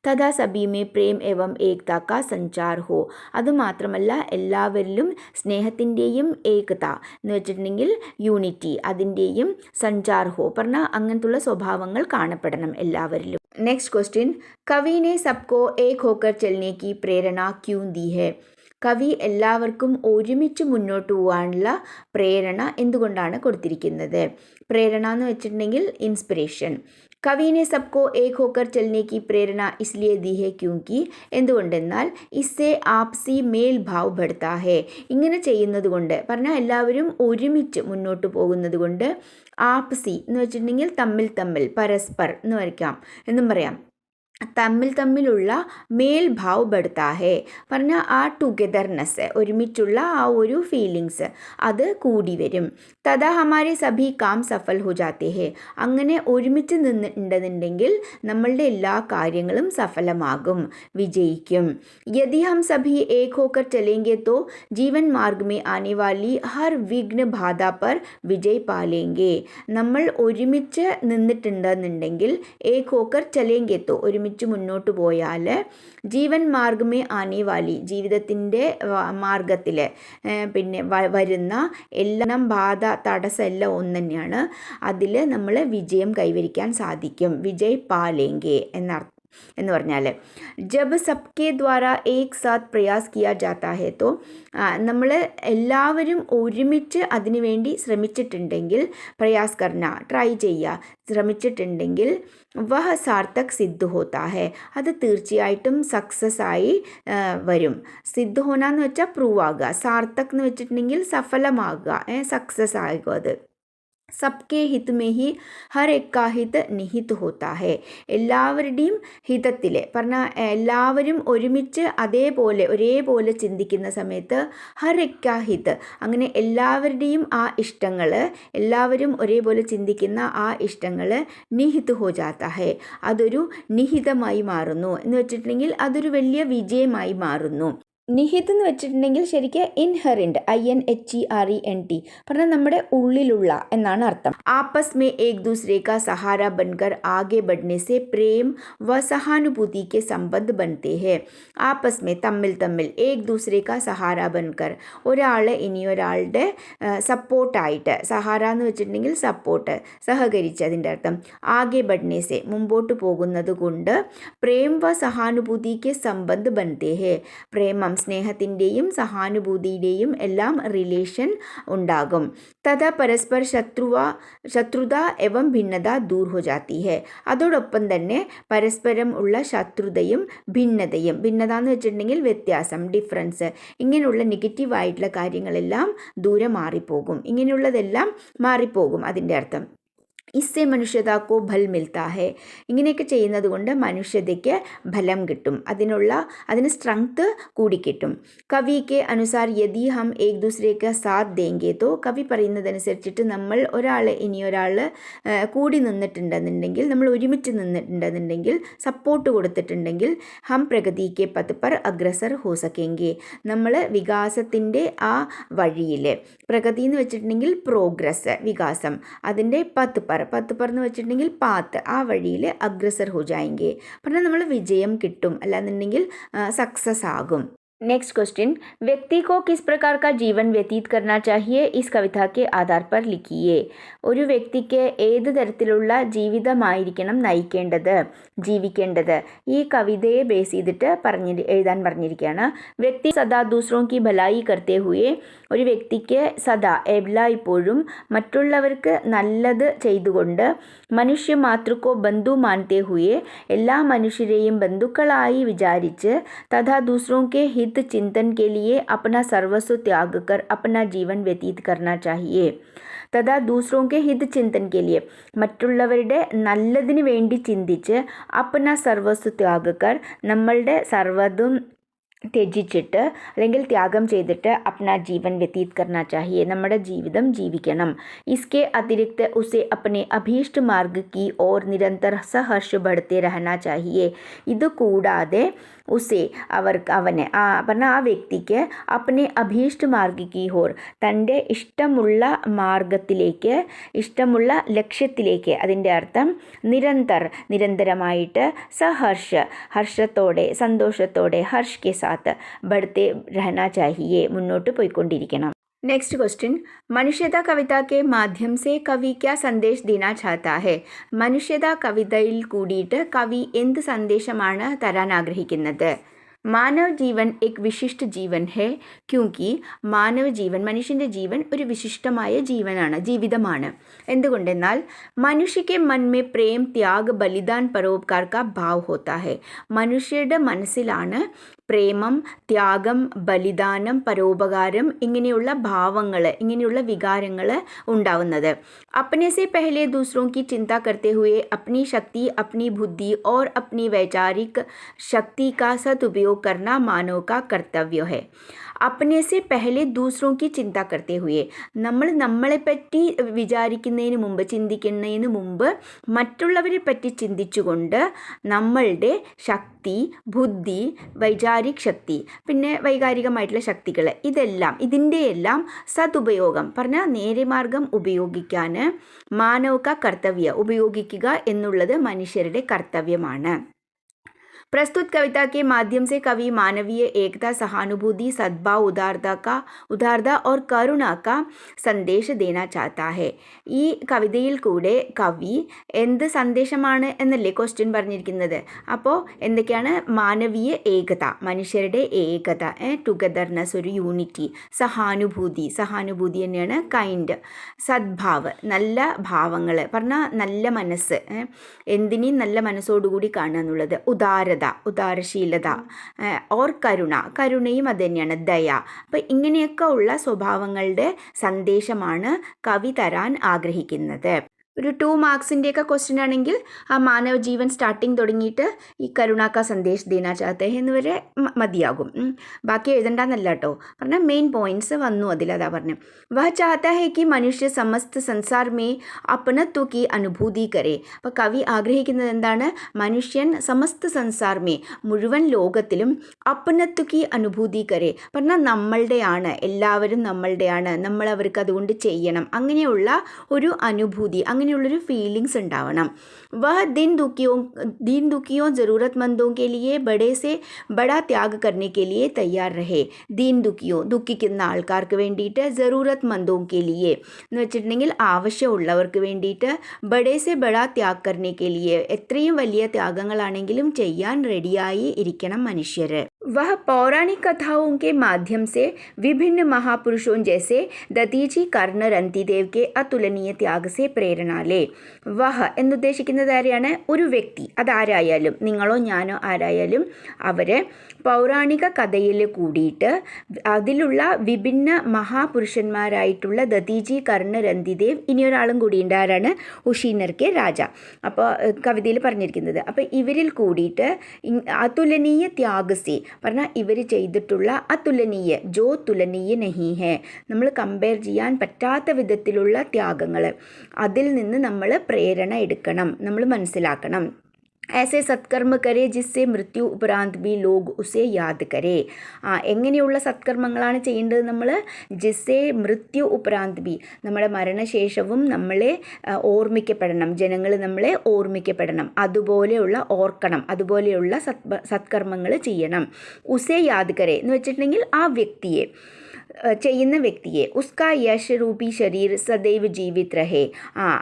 Speaker 1: തഥാ സഭി മേ പ്രേം എവം ഏകത കാ സഞ്ചാർ ഹോ, അതുമാത്രമല്ല എല്ലാവരിലും സ്നേഹത്തിൻ്റെയും ഏകത എന്ന് വെച്ചിട്ടുണ്ടെങ്കിൽ യൂണിറ്റി, അതിൻ്റെയും സഞ്ചാർ ഹോ പറഞ്ഞാൽ അങ്ങനത്തുള്ള സ്വഭാവങ്ങൾ കാണപ്പെടണം എല്ലാവരിലും. നെക്സ്റ്റ് ക്വസ്റ്റ്യൻ, കവിനെ സബ്കോ ഏക് ഹോക്കർ ചലനെ കി പ്രേരണ ക്യൂ ദി ഹെ. കവി എല്ലാവർക്കും ഒരുമിച്ച് മുന്നോട്ട് പോകാനുള്ള പ്രേരണ എന്തുകൊണ്ടാണ് കൊടുത്തിരിക്കുന്നത്? പ്രേരണ എന്ന് വെച്ചിട്ടുണ്ടെങ്കിൽ ഇൻസ്പിറേഷൻ. കവിനെ സബ്കോ ഏക് ഹോക്കർ ചലനെ കി പ്രേരണ ഇസ്ലിയെ ദി ഹെ ക്യൂങ്കി, എന്തുകൊണ്ടെന്നാൽ ഇസ്സെ ആപ്സി മേൽ ഭാവ് ബഡ്താ ഹെ, ഇങ്ങനെ ചെയ്യുന്നത് കൊണ്ട് പറഞ്ഞാൽ എല്ലാവരും ഒരുമിച്ച് മുന്നോട്ട് പോകുന്നത് കൊണ്ട്. ആപ്സി എന്ന് വെച്ചിട്ടുണ്ടെങ്കിൽ തമ്മിൽ, പരസ്പർ എന്ന് വരയ്ക്കാം എന്നും പറയാം. തമ്മിലുള്ള മേൽ ഭാവ് ബഡ്താ ഹെ പറഞ്ഞാൽ ആ ടുഗെദർനെസ്, ഒരുമിച്ചുള്ള ആ ഒരു ഫീലിങ്സ്, അത് കൂടി വരും. തഥാ ഹമാരെ സഭി കാം സഫൽ ഹോ ജാത്തെ ഹെ, അങ്ങനെ ഒരുമിച്ച് നിന്നിട്ടുണ്ടെന്നുണ്ടെങ്കിൽ നമ്മളുടെ എല്ലാ കാര്യങ്ങളും സഫലമാകും, വിജയിക്കും. യദി ഹം സഭി ഏക് ഹോക്കർ ചലേംഗെ തോ ജീവൻ മാർഗ് മേ ആനെ വാലി ഹർ വിഘ്ന ബാധ പർ വിജയ് പാലേംഗെ, നമ്മൾ ഒരുമിച്ച് നിന്നിട്ടുണ്ടെന്നുണ്ടെങ്കിൽ ഏക് ഹോക്കർ ചലേംഗെ തോ, ഒരുമിച്ച് മുന്നോട്ട് പോയാൽ ജീവൻ മാർഗമേ ആനെ വാലി, ജീവിതത്തിൻ്റെ മാർഗത്തിൽ പിന്നെ വരുന്ന എല്ലാം ബാധ, തടസ്സം എല്ലാം ഒന്ന് തന്നെയാണ്, അതിൽ നമ്മൾ വിജയം കൈവരിക്കാൻ സാധിക്കും. വിജയ് പാലേങ്കെ എന്ന് പറഞ്ഞാൽ ജബ് സബ്കെ ദ്വാര ഏക് സാത്ത് പ്രയാസ് കിയാ ജാത്താ ഹെ തോ, നമ്മൾ എല്ലാവരും ഒരുമിച്ച് അതിനുവേണ്ടി ശ്രമിച്ചിട്ടുണ്ടെങ്കിൽ, പ്രയാസ് കർണ ട്രൈ ചെയ്യുക, ശ്രമിച്ചിട്ടുണ്ടെങ്കിൽ വഹ സാർത്ഥക് സിദ്ധ ഹോത്താ ഹെ, അത് തീർച്ചയായിട്ടും സക്സസ് ആയി വരും. സിദ്ധ ഹോന എന്ന് വെച്ചാൽ പ്രൂവ് ആകുക, സാർത്ഥക് എന്ന് വെച്ചിട്ടുണ്ടെങ്കിൽ സഫലമാകുക, സക്സസ് ആകുക. അത് സബ്കെ ഹിത് മേ ഹി ഹർ എക്കാ ഹിത് നിഹിത് ഹോത്താ ഹെ, എല്ലാവരുടെയും ഹിതത്തിൽ പറഞ്ഞാൽ എല്ലാവരും ഒരുമിച്ച് ഒരേപോലെ ചിന്തിക്കുന്ന സമയത്ത് ഹർ എക്കാ ഹിത്, അങ്ങനെ എല്ലാവരുടെയും ആ ഇഷ്ടങ്ങൾ, എല്ലാവരും ഒരേപോലെ ചിന്തിക്കുന്ന ആ ഇഷ്ടങ്ങൾ നിഹിത് ഹോ ജാത്താ ഹെ, അതൊരു നിഹിതമായി മാറുന്നു എന്ന് വെച്ചിട്ടുണ്ടെങ്കിൽ അതൊരു വലിയ വിജയമായി മാറുന്നു. നിഹിത് എന്ന് വെച്ചിട്ടുണ്ടെങ്കിൽ ശരിക്കും ഇൻഹെറിൻറ്റ്, INHERENT പറഞ്ഞാൽ നമ്മുടെ ഉള്ളിലുള്ള എന്നാണ് അർത്ഥം. ആപ്പസ് മേ ഏക് ദൂസരെ കാ സഹാര ബൻകർ ആകെ ബഡ്നെ സെ പ്രേം വ സഹാനുഭൂതി കെ സംബന്ധ് ബൻതേ ഹെ. ആപ്പസ് മേ തമ്മിൽ ഏക് ദൂസരെ കാ സഹാര ബൻകർ, ഒരാൾ ഇനിയൊരാളുടെ സപ്പോർട്ടായിട്ട്, സഹാര എന്ന് വെച്ചിട്ടുണ്ടെങ്കിൽ സപ്പോർട്ട്, സഹകരിച്ച് അതിൻ്റെ അർത്ഥം. ആകെ ബഡ്നെ സെ മുമ്പോട്ട് പോകുന്നത് കൊണ്ട്, പ്രേം വ സഹാനുഭൂതി കെ സംബന്ധ് ബൻതേ ഹെ, പ്രേമം സ്നേഹത്തിൻ്റെയും സഹാനുഭൂതിയുടെയും എല്ലാം റിലേഷൻ ഉണ്ടാകും. തഥാ പരസ്പർ ശത്രുത എവം ഭിന്നത ദൂർ ഹോ ജാത്തി ഹെ, അതോടൊപ്പം തന്നെ പരസ്പരം ഉള്ള ശത്രുതയും ഭിന്നതയും, ഭിന്നത എന്ന് വെച്ചിട്ടുണ്ടെങ്കിൽ വ്യത്യാസം, ഡിഫറൻസ്, ഇങ്ങനെയുള്ള നെഗറ്റീവായിട്ടുള്ള കാര്യങ്ങളെല്ലാം ദൂരെ മാറിപ്പോകും, ഇങ്ങനെയുള്ളതെല്ലാം മാറിപ്പോകും അതിൻ്റെ അർത്ഥം. ഇസ്സെ മനുഷ്യതാക്കോ ഫൽ മിൽത്താ ഹെ, ഇങ്ങനെയൊക്കെ ചെയ്യുന്നത് കൊണ്ട് മനുഷ്യതയ്ക്ക് ഫലം കിട്ടും, അതിന് സ്ട്രെങ്ത് കൂടി കിട്ടും. കവിക്ക് അനുസാർ യദി ഹം ഏക് ദൂസരേക്ക് സാത്ത് ദേങ്കെ തോ, കവി പറയുന്നതനുസരിച്ചിട്ട് നമ്മൾ ഇനിയൊരാൾ കൂടി നിന്നിട്ടുണ്ടെന്നുണ്ടെങ്കിൽ, നമ്മൾ ഒരുമിച്ച് നിന്നിട്ടുണ്ടെന്നുണ്ടെങ്കിൽ, സപ്പോർട്ട് കൊടുത്തിട്ടുണ്ടെങ്കിൽ, ഹം പ്രഗതിക്ക് പത്ത് പർ അഗ്രസർ ഹോ സക്കെങ്കെ, നമ്മൾ വികാസത്തിൻ്റെ ആ വഴിയിൽ, പ്രഗതി എന്ന് വെച്ചിട്ടുണ്ടെങ്കിൽ പ്രോഗ്രസ്, വികാസം, അതിൻ്റെ പത്ത് പർ എന്ന് വെച്ചിട്ടുണ്ടെങ്കിൽ പാത്ത്, ആ വഴിയിൽ അഗ്രസർ ഹോ ജായെങ്കെ പറഞ്ഞാൽ നമ്മൾ വിജയം കിട്ടും, അല്ലാന്നുണ്ടെങ്കിൽ സക്സസ് ആകും. नेक्स्ट क्वेश्चन, व्यक्ति को किस प्रकार का जीवन व्यतीत करना चाहिए इस कविता के आधार पर लिखिए. ഒരു വ്യക്തിക്ക് ഏത് തരത്തിലുള്ള ജീവിതമായിരിക്കണം നയിക്കേണ്ടത്, ജീവിക്കേണ്ടത്, ഈ കവിതയെ ബേസ് ചെയ്തിട്ട് എഴുതാൻ പറഞ്ഞിരിക്കുകയാണ്. വ്യക്തി സദാ ദൂസറോं की भलाई करते हुए, ഒരു വ്യക്തിക്ക് സദാ എല്ലായ്പ്പോഴും മറ്റുള്ളവർക്ക് നല്ലത് ചെയ്തുകൊണ്ട്, മനുഷ്യ മാതൃക്കോ ബന്ധു മാനത്തെ हुए, എല്ലാ മനുഷ്യരെയും ബന്ധുക്കളായി വിചാരിച്ച്, തഥാ दूसरों के हित चिंतन के लिए अपना सर्वस्व त्याग कर अपना जीवन व्यतीत करना चाहिए. തഥാ ദൂസറോക്കെ ഹിത് ചിന്തൻ കെ ലിയെ, മറ്റുള്ളവരുടെ നല്ലതിന് വേണ്ടി ചിന്തിച്ച്, അപ്ന സർവസ്വ ത്യാഗക്കർ, നമ്മളുടെ സർവ്വതും ത്യജിച്ചിട്ട് അല്ലെങ്കിൽ ത്യാഗം ചെയ്തിട്ട് അപ്ന ജീവൻ വ്യതീത് കർണ ചാഹിയെ, നമ്മുടെ ജീവിതം ജീവിക്കണം. ഇസ്കെ അതിരിക്ത് ഉസെ അപ്നെ അഭീഷ്ട മാർഗ് കി ഓർ നിരന്തർ സഹർഷ ബഡ്ത്തെ രഹന ചാഹിയെ. ഇത് കൂടാതെ ഉസെ അവനെ പറഞ്ഞ ആ വ്യക്തിക്ക് അപ്നെ അഭീഷ്ട മാർഗ് കി ഓർ, തൻ്റെ ഇഷ്ടമുള്ള മാർഗത്തിലേക്ക്, ഇഷ്ടമുള്ള ലക്ഷ്യത്തിലേക്ക്, അതിൻ്റെ അർത്ഥം നിരന്തരമായിട്ട്, ഹർഷത്തോടെ, സന്തോഷത്തോടെ, ഹർഷ് കെ സാത്ത് ബഡ്ത്തെ രഹന ചാഹിയെ, മുന്നോട്ട് പോയിക്കൊണ്ടിരിക്കണം. नेक्स्ट क्वेश्चन, മനുഷ്യത കവിത के माध्यम से कवि क्या संदेश देना चाहता है. മനുഷ്യത കവിതയിൽ കൂടിയിട്ട് കവി എന്ത് സന്ദേശമാണ് തരാൻ ആഗ്രഹിക്കുന്നത്? മാനവ ജീവൻ एक विशिष्ट जीवन है क्योंकि മാനവ ജീവൻ, മനുഷ്യൻ്റെ ജീവൻ ഒരു വിശിഷ്ടമായ ജീവിതമാണ്. എന്തുകൊണ്ടെന്നാൽ മനുഷ്യके मन में प्रेम त्याग बलिदान परोपकार का भाव होता है. മനുഷ്യരുടെ മനസ്സിലാണ് പ്രേമം, ത്യാഗം, ബലിദാനം, പരോപകാരം ഇങ്ങനെയുള്ള ഭാവങ്ങൾ, ഇങ്ങനെയുള്ള വികാരങ്ങൾ ഉണ്ടാവുന്നത്. अपने से पहले दूसरों की चिंता करते हुए अपनी शक्ति, अपनी बुद्धि और अपनी वैचारिक शक्ति का सदुपयोग करना मानव का कर्तव्य है. अपने से पहले दूसरों की चिंता करते हुए, നമ്മളെപ്പറ്റി വിചാരിക്കുന്നതിന് മുമ്പ്, ചിന്തിക്കുന്നതിന് മുമ്പ് മറ്റുള്ളവരെ പറ്റി ചിന്തിച്ചുകൊണ്ട് നമ്മളുടെ ശക്തി, ബുദ്ധി, വൈചാരിക് ശക്തി, പിന്നെ വൈകാരികമായിട്ടുള്ള ശക്തികൾ, ഇതിൻ്റെയെല്ലാം സതുപയോഗം പറഞ്ഞാൽ നേരെ മാർഗം ഉപയോഗിക്കാൻ മാനവക കർത്തവ്യ, ഉപയോഗിക്കുക എന്നുള്ളത് മനുഷ്യരുടെ കർത്തവ്യമാണ്. प्रस्तुत कविता के माध्यम से कवि मानवीय एकता, सहानुभूति, सद्भाव, उदारता और करुणा का സന്ദേശ देना चाहता है. ഈ കവിതയിൽ കൂടെ കവി എന്ത് സന്ദേശമാണ് എന്നല്ലേ ക്വസ്റ്റ്യൻ പറഞ്ഞിരിക്കുന്നത്. അപ്പോൾ എന്തൊക്കെയാണ്? മാനവീയ ഏകത, മനുഷ്യരുടെ ഏകത, ടുഗദർനെസ്, ഒരു യൂണിറ്റി, സഹാനുഭൂതി തന്നെയാണ് കൈൻഡ്, സദ്ഭാവ്, നല്ല ഭാവങ്ങൾ പറഞ്ഞാൽ നല്ല മനസ്സ്, എന്തിനേയും നല്ല മനസ്സോടുകൂടി കാണുക എന്നുള്ളത്, ഉദാരശീലത, ഓർ കരുണയും അത് തന്നെയാണ്, ദയ. അപ്പോൾ ഇങ്ങനെയൊക്കെ ഉള്ള സ്വഭാവങ്ങളുടെ സന്ദേശമാണ് കവി തരാൻ ആഗ്രഹിക്കുന്നത്. ഒരു 2 മാർക്സിൻ്റെയൊക്കെ ക്വസ്റ്റ്യൻ ആണെങ്കിൽ ആ മാനവ ജീവൻ സ്റ്റാർട്ടിങ് തുടങ്ങിയിട്ട് ഈ കരുണാക്ക സന്ദേശ് ദേനാ ചാഹത്തെ എന്ന് വരെ മതിയാകും. ബാക്കി എഴുതണ്ടെന്നല്ല കേട്ടോ, പറഞ്ഞാൽ മെയിൻ പോയിൻറ്റ്സ് വന്നു അതിലതാ പറഞ്ഞു. വഹ ചാഹത്ത ഹെ കി മനുഷ്യ സമസ്ത സംസാർ മേ അപ്നത്വ കി അനുഭൂതി കരെ. അപ്പോൾ കവി ആഗ്രഹിക്കുന്നത് എന്താണ്? മനുഷ്യൻ സമസ്ത സംസാർ മേ, മുഴുവൻ ലോകത്തിലും അപ്നത്വ കി അനുഭൂതി കരെ പറഞ്ഞാൽ നമ്മളുടെയാണ്, എല്ലാവരും നമ്മളുടെയാണ്, നമ്മളവർക്ക് അതുകൊണ്ട് ചെയ്യണം, അങ്ങനെയുള്ള ഒരു അനുഭൂതി, അങ്ങനെയുള്ളൊരു ഫീലിങ്സ് ഉണ്ടാവണം. വഹ ദീൻ ദുഃഖിയോं ज़रूरतमंदों के लिए बड़े से बड़ा त्याग करने के लिए तैयार रहे. ദീൻ ദുഃഖിക്കുന്ന ആൾക്കാർക്ക് വേണ്ടിയിട്ട്, ज़रूरतमंदों के लिए എന്ന് വെച്ചിട്ടുണ്ടെങ്കിൽ ആവശ്യമുള്ളവർക്ക് വേണ്ടിയിട്ട്, ബഡേ സെ ബഡാ ത്യാഗ് കർനെ കെ ലിയെ, എത്രയും വലിയ ത്യാഗങ്ങളാണെങ്കിലും ചെയ്യാൻ റെഡിയായി ഇരിക്കണം മനുഷ്യർ. वह पौराणिक कथाओं के माध्यम से विभिन्न महापुरुषों जैसे दतीजी കർണ രന്തിദേവ് के അതുലനീയ ത്യാഗ से പ്രേരണ ले. വഹ എന്നുദ്ദേശിക്കുന്നത് ആരെയാണ്? ഒരു വ്യക്തി, അതാരായാലും, നിങ്ങളോ ഞാനോ ആരായാലും, അവർ പൗരാണിക കഥയിൽ കൂടിയിട്ട് അതിലുള്ള വിഭിന്ന മഹാപുരുഷന്മാരായിട്ടുള്ള ദതീജി, കർണ, രന്തിദേവ്, ഇനിയൊരാളും കൂടിയുണ്ട്. ആരാണ്? ഉഷീനർ കെ രാജ. അപ്പോൾ കവിതയിൽ പറഞ്ഞിരിക്കുന്നത്, അപ്പോൾ ഇവരിൽ കൂടിയിട്ട് അതുലനീയ ത്യാഗസേ പറഞ്ഞാൽ ഇവർ ചെയ്തിട്ടുള്ള അതുലനീയ, ജോ തുലനീയ നഹി ഹേ, നമ്മൾ കമ്പയർ ചെയ്യാൻ പറ്റാത്ത വിധത്തിലുള്ള ത്യാഗങ്ങൾ, അതിൽ നിന്ന് നമ്മൾ പ്രേരണ എടുക്കണം, നമ്മൾ മനസ്സിലാക്കണം. ऐसे സത്കർമ്മ करे जिससे മൃത്യു ഉപരാന്ത് भी लोग उसे याद करे. എങ്ങനെയുള്ള സത്കർമ്മങ്ങളാണ് ചെയ്യേണ്ടത് നമ്മൾ? ജിസ്സെ മൃത്യു ഉപരാന്ത് भी, നമ്മുടെ മരണശേഷവും നമ്മളെ ഓർമ്മിക്കപ്പെടണം, ജനങ്ങൾ നമ്മളെ ഓർമ്മിക്കപ്പെടണം, അതുപോലെയുള്ള ഓർക്കണം, അതുപോലെയുള്ള സത്കർമ്മങ്ങൾ ചെയ്യണം. ഉസേ യാദ് കരെ എന്ന് വെച്ചിട്ടുണ്ടെങ്കിൽ ആ വ്യക്തിയെ, ചെയ്യുന്ന വ്യക്തിയെ. ഉസ്കാ യശരൂപി ശരീർ സദൈവ് ജീവിത് രഹേ.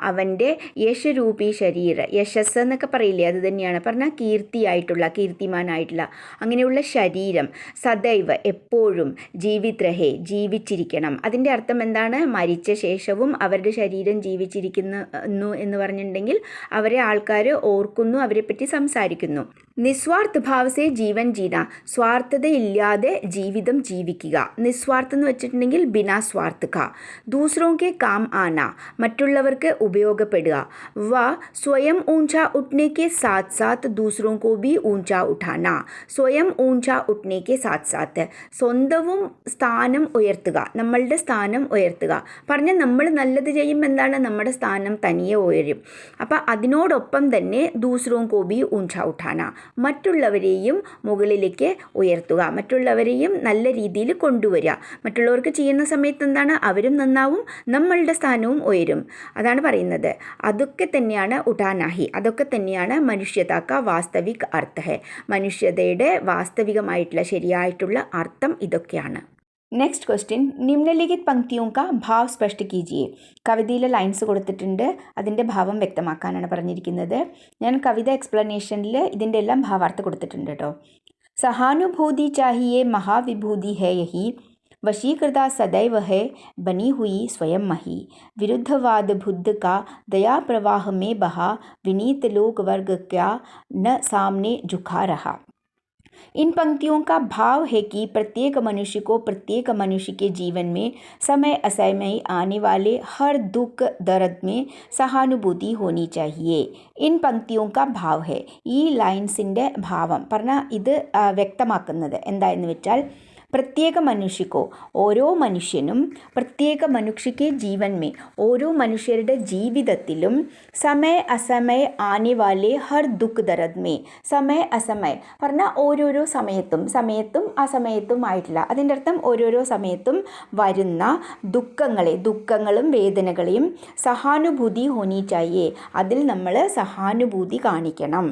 Speaker 1: അവൻ്റെ യശരൂപി ശരീർ, യശസ് എന്നൊക്കെ പറയില്ലേ, അത് തന്നെയാണ് പറഞ്ഞാൽ കീർത്തിയായിട്ടുള്ള, കീർത്തിമാനായിട്ടുള്ള അങ്ങനെയുള്ള ശരീരം സദൈവ് എപ്പോഴും ജീവിത് രഹേ ജീവിച്ചിരിക്കണം. അതിൻ്റെ അർത്ഥം എന്താണ്? മരിച്ച ശേഷവും അവരുടെ ശരീരം ജീവിച്ചിരിക്കുന്നു എന്ന് പറഞ്ഞിട്ടുണ്ടെങ്കിൽ അവരെ ആൾക്കാർ ഓർക്കുന്നു, അവരെപ്പറ്റി സംസാരിക്കുന്നു. നിസ്വാർത്ഥ ഭാവസെ ജീവൻ ജീന, സ്വാർത്ഥതയില്ലാതെ ജീവിതം ജീവിക്കുക. നിസ്വാർത്ഥം എന്ന് വെച്ചിട്ടുണ്ടെങ്കിൽ ബിനാ സ്വാർത്ഥ ക. ദൂസറോക്കെ കാം ആന, മറ്റുള്ളവർക്ക് ഉപയോഗപ്പെടുക. വ സ്വയം ഊഞ്ച ഉഠ്നെ സാത്ത് സാത്ത് ദൂസറോ കോ ബി ഊഞ്ച ഉഠാന. സ്വയം ഊഞ്ച ഉഠ്നെ സാത്ത് സാത്ത്, സ്വന്തവും സ്ഥാനം ഉയർത്തുക, നമ്മളുടെ സ്ഥാനം ഉയർത്തുക. പറഞ്ഞാൽ നമ്മൾ നല്ലത് ചെയ്യുമ്പോൾ എന്താണ്? നമ്മുടെ സ്ഥാനം തനിയെ ഉയരും. അപ്പം അതിനോടൊപ്പം തന്നെ ദൂസറോ കോ ബി ഊഞ്ച ഉഠാന, മറ്റുള്ളവരെയും മുകളിലേക്ക് ഉയർത്തുക, മറ്റുള്ളവരെയും നല്ല രീതിയിൽ കൊണ്ടുവരിക. മറ്റുള്ളവർക്ക് ചെയ്യുന്ന സമയത്ത് എന്താണ്? അവരും നന്നാവും, നമ്മളുടെ സ്ഥാനവും ഉയരും. അതാണ് പറയുന്നത്. അതൊക്കെ തന്നെയാണ് ഉഠാനാഹി, അതൊക്കെ തന്നെയാണ് മനുഷ്യതാക്ക വാസ്തവിക് അർത്ഥ ഹെ. മനുഷ്യതയുടെ വാസ്തവികമായിട്ടുള്ള ശരിയായിട്ടുള്ള അർത്ഥം ഇതൊക്കെയാണ്. നെക്സ്റ്റ് ക്വസ്റ്റ്യൻ, നിമ്നലിഖിത് പങ്ക്തിയോं का ഭാവ് സ്പഷ്ട കീജിയെ. കവിതയിലെ ലൈൻസ് കൊടുത്തിട്ടുണ്ട്, അതിൻ്റെ ഭാവം വ്യക്തമാക്കാനാണ് പറഞ്ഞിരിക്കുന്നത്. ഞാൻ കവിത എക്സ്പ്ലനേഷനിൽ ഇതിൻ്റെ എല്ലാം ഭാവാർത്ഥം കൊടുത്തിട്ടുണ്ട് കേട്ടോ. സഹാനുഭൂതി ചാഹിയെ മഹാവിഭൂതി ഹേ യഹി, वशीकृता सदैव है बनी हुई स्वयं मही. विरुद्धवाद बुद्ध का दया प्रवाह में बहा, विनीत लोक वर्ग क्या न सामने झुका रहा. इन पंक्तियों का भाव है कि प्रत्येक मनुष्य को प्रत्येक मनुष्य के जीवन में समय असमय आने वाले हर दुख दर्द में സഹാനുഭൂതി होनी चाहिए. ഇൻ പങ്ക്തിയോं का ഭാവ് ഹെ, ഈ ലൈൻസിൻ്റെ ഭാവം പറഞ്ഞാൽ ഇത് വ്യക്തമാക്കുന്നത് എന്തായെന്ന് വെച്ചാൽ, പ്രത്യേക മനുഷ്യക്കോ, ഓരോ മനുഷ്യനും, പ്രത്യേക മനുഷ്യക്ക് ജീവൻ മേ, ഓരോ മനുഷ്യരുടെ ജീവിതത്തിലും, സമയ അസമയ ആനെ വാലെ ഹർ ദുഃഖ് ദർദ് മേ, സമയ അസമയ പറഞ്ഞാൽ ഓരോരോ സമയത്തും അസമയത്തും ആയിട്ടില്ല, അതിൻ്റെ അർത്ഥം ഓരോരോ സമയത്തും വരുന്ന ദുഃഖങ്ങളും വേദനകളെയും സഹാനുഭൂതി ഹോനി ചായേ, അതിൽ നമ്മൾ സഹാനുഭൂതി കാണിക്കണം.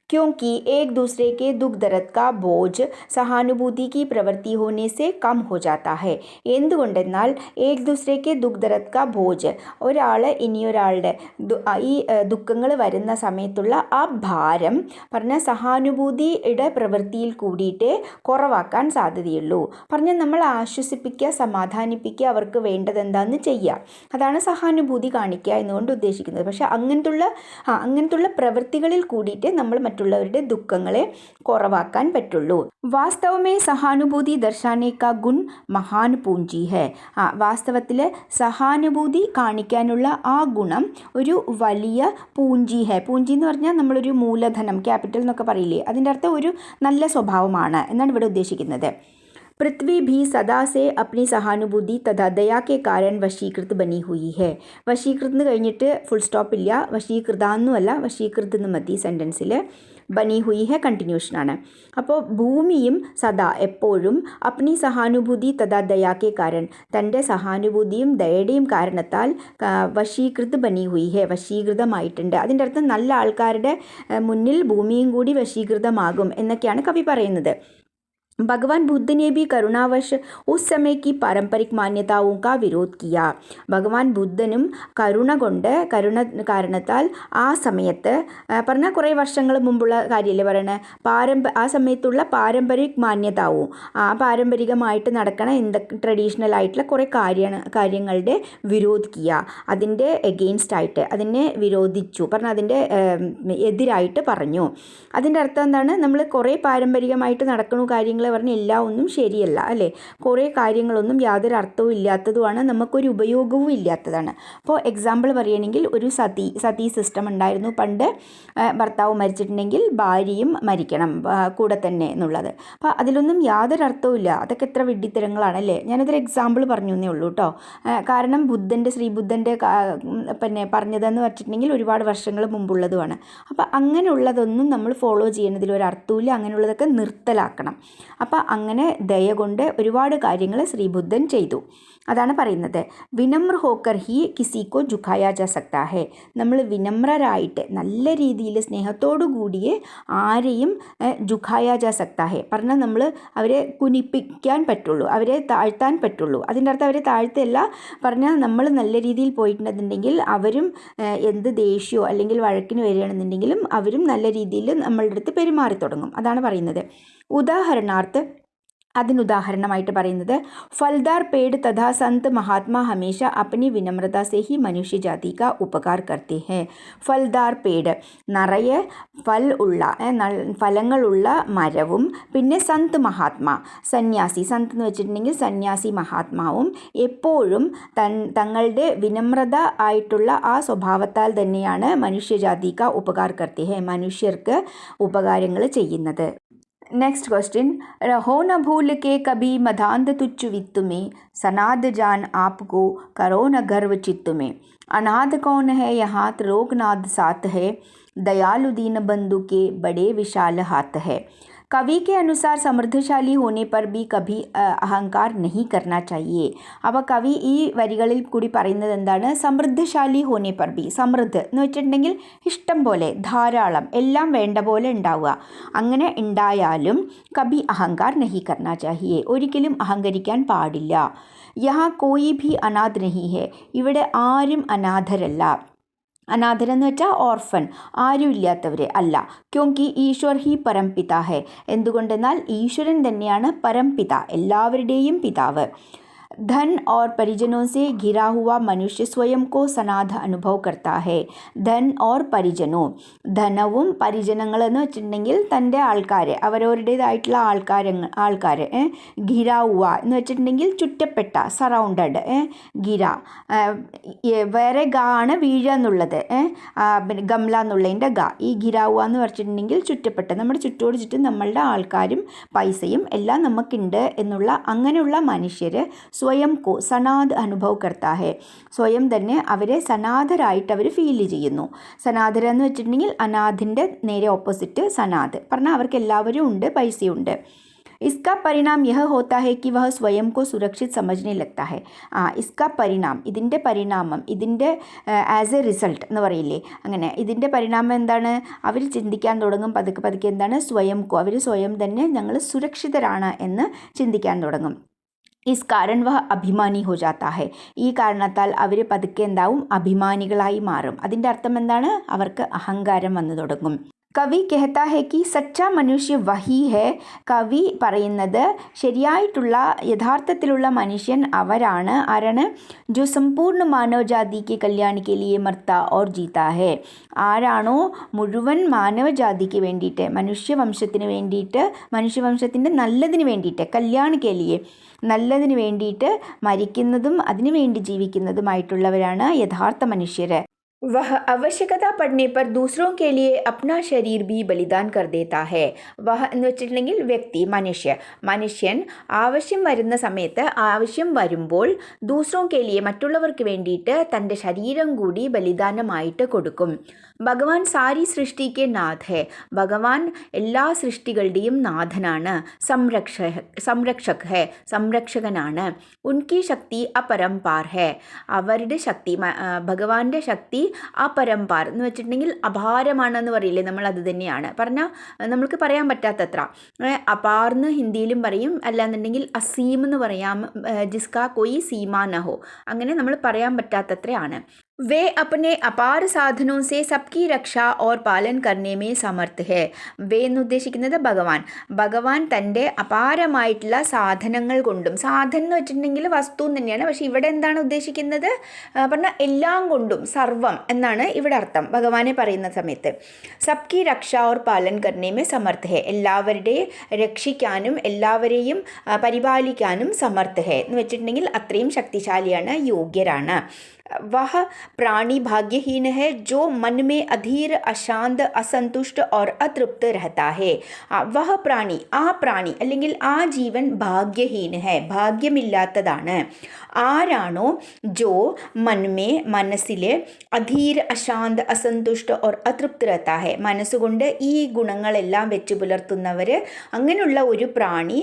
Speaker 1: क्योंकि एक दूसरे के दुख दर्द का बोझ സഹാനുഭൂതി की प्रवृत्ति होने से कम हो जाता है. എന്തുകൊണ്ടെന്നാൽ ഏക് ദൂസരേക്ക് ദുഃഖ് ദർദ് കാ ബോജ്, ഒരാൾ ഇനിയൊരാളുടെ ഈ ദുഃഖങ്ങൾ വരുന്ന സമയത്തുള്ള ആ ഭാരം പറഞ്ഞ സഹാനുഭൂതിയുടെ പ്രവൃത്തിയിൽ കൂടിയിട്ടേ കുറവാക്കാൻ സാധ്യതയുള്ളൂ. പറഞ്ഞാൽ നമ്മൾ ആശ്വസിപ്പിക്കുക, സമാധാനിപ്പിക്കുക, അവർക്ക് വേണ്ടത് എന്താണെന്ന് ചെയ്യുക, അതാണ് സഹാനുഭൂതി കാണിക്കുക എന്നുകൊണ്ട് ഉദ്ദേശിക്കുന്നത്. പക്ഷെ അങ്ങനത്തുള്ള പ്രവൃത്തികളിൽ കൂടിയിട്ട് നമ്മൾ മറ്റുള്ളവരുടെ ദുഃഖങ്ങളെ കുറവാക്കാൻ പറ്റുള്ളൂ. വാസ്തവമേ സഹാനുഭൂതി ദർശാനെ കാ ഗുൺ മഹാൻ പൂഞ്ചി ഹെ. വാസ്തവത്തിൽ സഹാനുഭൂതി കാണിക്കാനുള്ള ആ ഗുണം ഒരു വലിയ പൂഞ്ചി ഹെ. പൂഞ്ചി എന്ന് പറഞ്ഞാൽ നമ്മളൊരു മൂലധനം, ക്യാപിറ്റൽ എന്നൊക്കെ പറയില്ലേ, അതിൻ്റെ അർത്ഥം ഒരു നല്ല സ്വഭാവമാണ് എന്നാണ് ഇവിടെ ഉദ്ദേശിക്കുന്നത്. पृथ्वी भी सदा से अपनी സഹാനുഭൂതി തഥാ ദയാ के कारण വശീകൃത് ബനി ഹുയി ഹെ. വശീകൃത് എന്ന് കഴിഞ്ഞിട്ട് ഫുൾ സ്റ്റോപ്പ് ഇല്ല, വശീകൃത എന്നുമല്ല, വശീകൃത് എന്ന് മതി സെൻറ്റൻസിൽ. ബനി ഹുയി ഹെ കണ്ടിന്യൂഷനാണ്. അപ്പോൾ ഭൂമിയും സദാ എപ്പോഴും അപ്നി സഹാനുഭൂതി തഥാ ദയാ के कारण, തൻ്റെ സഹാനുഭൂതിയും ദയയുടെയും കാരണത്താൽ വശീകൃത് ബനി ഹുയി ഹെ, വശീകൃതമായിട്ടുണ്ട്. അതിൻ്റെ അർത്ഥം നല്ല ആൾക്കാരുടെ മുന്നിൽ ഭൂമിയും കൂടി വശീകൃതമാകും എന്നൊക്കെയാണ് കവി പറയുന്നത്. भगवान बुद्ध ने भी करुणावश उस समय की पारंपरिक मान्यताओं का विरोध किया. ഭഗവാൻ ബുദ്ധനും കരുണ കാരണത്താൽ ആ സമയത്ത് പറഞ്ഞാൽ കുറേ വർഷങ്ങൾ മുമ്പുള്ള കാര്യമല്ലേ പറയണേ, ആ സമയത്തുള്ള പാരമ്പരിക് മാന്യതാവും, ആ പാരമ്പരികമായിട്ട് നടക്കണ ട്രഡീഷണൽ ആയിട്ടുള്ള കുറേ കാര്യങ്ങളുടെ വിരോധിക്കുക, അതിൻ്റെ എഗെയിൻസ്റ്റ് ആയിട്ട് അതിനെ വിരോധിച്ചു, പറഞ്ഞാൽ അതിൻ്റെ എതിരായിട്ട് പറഞ്ഞു. അതിൻ്റെ അർത്ഥം എന്താണ്? നമ്മൾ കുറേ പാരമ്പരികമായിട്ട് നടക്കുന്ന കാര്യങ്ങൾ പറഞ്ഞ എല്ലാം ഒന്നും ശരിയല്ല അല്ലേ, കുറേ കാര്യങ്ങളൊന്നും യാതൊരു അർത്ഥവും ഇല്ലാത്തതുമാണ്, നമുക്കൊരു ഉപയോഗവും ഇല്ലാത്തതാണ്. അപ്പോൾ എക്സാമ്പിൾ പറയുകയാണെങ്കിൽ ഒരു സതി സിസ്റ്റം ഉണ്ടായിരുന്നു പണ്ട്. ഭർത്താവ് മരിച്ചിട്ടുണ്ടെങ്കിൽ ഭാര്യയും മരിക്കണം കൂടെ തന്നെ എന്നുള്ളത്. അപ്പോൾ അതിലൊന്നും യാതൊരു അർത്ഥവും ഇല്ല. അതൊക്കെ എത്ര വിഡ്ഢിത്തരങ്ങളാണല്ലേ. ഞാനതൊരു എക്സാമ്പിൾ പറഞ്ഞു എന്നേ ഉള്ളൂ കേട്ടോ. കാരണം ശ്രീബുദ്ധൻ്റെ പിന്നെ പറഞ്ഞതെന്ന് വെച്ചിട്ടുണ്ടെങ്കിൽ ഒരുപാട് വർഷങ്ങൾ മുമ്പുള്ളതുമാണ്. അപ്പോൾ അങ്ങനെയുള്ളതൊന്നും നമ്മൾ ഫോളോ ചെയ്യുന്നതിൽ ഒരു അർത്ഥമില്ല. അങ്ങനെയുള്ളതൊക്കെ നിർത്തലാക്കണം. അപ്പോൾ അങ്ങനെ ദയ കൊണ്ട് ഒരുപാട് കാര്യങ്ങൾ ശ്രീബുദ്ധൻ ചെയ്തു. അതാണ് പറയുന്നത്, വിനമ്ര ഹോക്കർ ഹി കിസിക്കോ ജുഖായ ജാ സക്താ ഹെ. നമ്മൾ വിനമ്രരായിട്ട് നല്ല രീതിയിൽ സ്നേഹത്തോടു കൂടിയേ ആരെയും ജുഖായ ജാ സക്താ ഹെ പറഞ്ഞാൽ നമ്മൾ അവരെ കുനിപ്പിക്കാൻ പറ്റുള്ളൂ, അവരെ താഴ്ത്താൻ പറ്റുള്ളൂ. അതിൻ്റെ അർത്ഥം അവരെ താഴ്ത്തല്ല പറഞ്ഞാൽ നമ്മൾ നല്ല രീതിയിൽ പോയിട്ടുണ്ടെന്നുണ്ടെങ്കിൽ അവരും എന്ത് ദേഷ്യമോ അല്ലെങ്കിൽ വഴക്കിന് വരികയാണെന്നുണ്ടെങ്കിലും അവരും നല്ല രീതിയിൽ നമ്മളുടെ അടുത്ത് പെരുമാറി തുടങ്ങും. അതാണ് പറയുന്നത്. അതിനുദാഹരണമായിട്ട് പറയുന്നത്, ഫൽദാർ പേട് തഥാ സന്ത് മഹാത്മാ ഹമേശ അപ്പനി വിനമ്രത സെ ഹി മനുഷ്യ ജാതി കാ ഉപകാർ കർത്തെ ഹെ. ഫൽദാർ പേട് നിറയെ ഫലങ്ങളുള്ള മരവും പിന്നെ സന്ത് മഹാത്മാ സന്യാസി, സന്ത് എന്ന് വെച്ചിട്ടുണ്ടെങ്കിൽ സന്യാസി മഹാത്മാവും എപ്പോഴും തങ്ങളുടെ വിനമ്രത ആയിട്ടുള്ള ആ സ്വഭാവത്താൽ തന്നെയാണ് മനുഷ്യജാതി കാ ഉപകാർ കർത്തെ ഹെ, മനുഷ്യർക്ക് ഉപകാരങ്ങൾ ചെയ്യുന്നത്. नेक्स्ट क्वेश्चन, हो न भूल के कभी मधांध तुच्छ वित्त में, सनाद जान आपको करो न गर्व चित्त में. अनाथ कौन है यहाँ त्रिलोकनाथ साथ है, दयालु दीन बंधु के बड़े विशाल हाथ है. कवि के अनुसार समृद्धशाली होने पर भी कभी അഹങ്കാർ नहीं करना चाहिए. അപ്പോൾ കവി ഈ വരികളിൽ കൂടി പറയുന്നത് എന്താണ്? സമൃദ്ധശാലി ഹോനെ പർ ബി, സമൃദ്ധ എന്ന് വെച്ചിട്ടുണ്ടെങ്കിൽ ഇഷ്ടം പോലെ, ധാരാളം, എല്ലാം വേണ്ട പോലെ ഉണ്ടാവുക. അങ്ങനെ ഉണ്ടായാലും കബി അഹങ്കാർ നഹി കർണ ചാഹിയെ, ഒരിക്കലും അഹങ്കരിക്കാൻ പാടില്ല. യഹാ കോയി ഭി അനാഥ് നഹി ഹെ, ഇവിടെ ആരും അനാഥരല്ല. അനാഥരെന്ന് വെച്ചാൽ ഓർഫൻ, ആരുമില്ലാത്തവർ അല്ല. ക്യോങ്കി ഈശ്വർ ഹി പരംപിത ഹെ, എന്തുകൊണ്ടെന്നാൽ ഈശ്വരൻ തന്നെയാണ് പരംപിത, എല്ലാവരുടെയും പിതാവ്. धन और परिजनों से घिरा हुआ मनुष्य स्वयं को സനാഥ അനുഭവ करता है. ധൻ ഓർ പരിജനോ, ധനവും പരിജനങ്ങൾ എന്ന് വെച്ചിട്ടുണ്ടെങ്കിൽ തൻ്റെ ആൾക്കാർ, അവരവരുടേതായിട്ടുള്ള ആൾക്കാർ. ഘിരാവുക എന്ന് വെച്ചിട്ടുണ്ടെങ്കിൽ ചുറ്റപ്പെട്ട, സറൗണ്ടഡ്. ഗിര വേറെ ഗ ആണ് വീഴുക എന്നുള്ളത്, പിന്നെ ഗംല എന്നുള്ളതിൻ്റെ ഗ. ഈ ഘിരാവുക എന്ന് വെച്ചിട്ടുണ്ടെങ്കിൽ ചുറ്റപ്പെട്ട, നമ്മുടെ ചുറ്റോട് ചുറ്റും നമ്മളുടെ ആൾക്കാരും പൈസയും എല്ലാം നമുക്കുണ്ട് എന്നുള്ള അങ്ങനെയുള്ള മനുഷ്യർ സ്വയം കോ സനാഥ് അനുഭവ കർത്താ ഹെ, സ്വയം തന്നെ അവരെ സനാഥരായിട്ട് അവർ ഫീൽ ചെയ്യുന്നു. സനാഥരെന്ന് വെച്ചിട്ടുണ്ടെങ്കിൽ അനാഥിൻ്റെ നേരെ ഓപ്പോസിറ്റ് സനാഥ് പറഞ്ഞാൽ അവർക്ക് എല്ലാവരും ഉണ്ട്, പൈസയുണ്ട്. इसका परिणाम यह होता है कि वह स्वयं को सुरक्षित समझने लगता है. इसका परिणाम, ഇതിൻ്റെ പരിണാമം, ഇതിൻ്റെ ആസ് എ റിസൾട്ട് എന്ന് പറയില്ലേ, അങ്ങനെ ഇതിൻ്റെ പരിണാമം എന്താണ്? അവർ ചിന്തിക്കാൻ തുടങ്ങും പതുക്കെ പതുക്കെ എന്താണ്? സ്വയം കോ, അവർ സ്വയം തന്നെ ഞങ്ങൾ സുരക്ഷിതരാണ് എന്ന് ചിന്തിക്കാൻ തുടങ്ങും. ഇസ് കാരൺ വഹ അഭിമാനി ഹോ ജാത്താ ഹെ, ഈ കാരണത്താൽ അവർ പതുക്കെ എന്താവും? അഭിമാനികളായി മാറും. അതിൻ്റെ അർത്ഥം എന്താണ്? അവർക്ക് അഹങ്കാരം വന്നു തുടങ്ങും. കവി കെഹത്താ ഹെ കി സച്ചാ മനുഷ്യ വഹി ഹെ, കവി പറയുന്നത് ശരിയായിട്ടുള്ള യഥാർത്ഥത്തിലുള്ള മനുഷ്യൻ അവരാണ്. ആരാണ്? ജോ സമ്പൂർണ്ണ മാനവജാതിക്ക് കല്യാണിക്ക് ലിയെ മർത്ത ഓർ ജീത്ത ഹെ, ആരാണോ മുഴുവൻ മാനവജാതിക്ക് വേണ്ടിയിട്ട്, മനുഷ്യവംശത്തിന് വേണ്ടിയിട്ട്, മനുഷ്യവംശത്തിൻ്റെ നല്ലതിന് വേണ്ടിയിട്ട്, കല്യാണിക്ക് ലിയെ നല്ലതിന് വേണ്ടിയിട്ട് മരിക്കുന്നതും അതിനു വേണ്ടി ജീവിക്കുന്നതുമായിട്ടുള്ളവരാണ് യഥാർത്ഥ മനുഷ്യർ. वह आवश्यकता पड़ने पर दूसरों के लिए अपना शरीर भी बलिदान कर देता है. वह എന്ന് വെച്ചിട്ടുണ്ടെങ്കിൽ വ്യക്തി, മനുഷ്യൻ ആവശ്യം വരുന്ന സമയത്ത്, ആവശ്യം വരുമ്പോൾ ദൂസറോं के लिए മറ്റുള്ളവർക്ക് വേണ്ടിയിട്ട് തൻ്റെ ശരീരം കൂടി ബലിദാനമായിട്ട് കൊടുക്കും. ഭഗവാൻ സാരി സൃഷ്ടിക്ക് നാഥ് ഹെ, ഭഗവാൻ എല്ലാ സൃഷ്ടികളുടെയും നാഥനാണ്. സംരക്ഷക് ഹെ, സംരക്ഷകനാണ്. ഉൻകി ശക്തി അപരംപാർ ഹെ, അവരുടെ ശക്തി, ഭഗവാന്റെ ശക്തി അപരംപാർ എന്ന് വെച്ചിട്ടുണ്ടെങ്കിൽ അപാരമാണെന്ന് പറയില്ലേ, നമ്മൾ അത് തന്നെയാണ് പറഞ്ഞാൽ നമുക്ക് പറയാൻ പറ്റാത്തത്ര. അപാർന്ന് ഹിന്ദിയിലും പറയും, അല്ലാന്നുണ്ടെങ്കിൽ അസീം എന്ന് പറയാം, ജിസ്കാ കോയി സീമാ നഹോ, അങ്ങനെ നമ്മൾ പറയാൻ പറ്റാത്തത്രയാണ്. वे अपने അപാര സാധനോं से सबकी रक्षा और पालन करने में समर्थ है. വേ എന്ന് ഉദ്ദേശിക്കുന്നത് ഭഗവാൻ തൻ്റെ അപാരമായിട്ടുള്ള സാധനങ്ങൾ കൊണ്ടും, സാധനം എന്ന് വെച്ചിട്ടുണ്ടെങ്കിൽ വസ്തു തന്നെയാണ്, പക്ഷേ ഇവിടെ എന്താണ് ഉദ്ദേശിക്കുന്നത് പറഞ്ഞാൽ എല്ലാം കൊണ്ടും, സർവം എന്നാണ് ഇവിടെ അർത്ഥം ഭഗവാനെ പറയുന്ന സമയത്ത്. സബ്കി രക്ഷ ഓർ പാലൻ കർണേ മേ സമർത്ഥ ഹെ, എല്ലാവരുടെയും രക്ഷിക്കാനും എല്ലാവരെയും പരിപാലിക്കാനും സമർത്ഥ ഹെ എന്ന് വെച്ചിട്ടുണ്ടെങ്കിൽ അത്രയും ശക്തിശാലിയാണ്, യോഗ്യരാണ്. वह प्राणी भाग्यहीन है जो मन में अधीर, अशांत, असंतुष्ट और अतृप्त रहता है. वह प्राणी, ആ പ്രാണി അല്ലെങ്കിൽ ആ ജീവൻ ഭാഗ്യഹീൻ ഹെ, ഭാഗ്യമില്ലാത്തതാണ്. ആരാണോ ജോ മൻമേ, മനസ്സിൽ, അധീർ, അശാന്ത്, അസന്തുഷ്ട ഓർ അതൃപ്ത് രഹത്താ ഹെ, മനസ്സുകൊണ്ട് ഈ ഗുണങ്ങളെല്ലാം വെച്ച് പുലർത്തുന്നവർ, അങ്ങനെയുള്ള ഒരു പ്രാണി,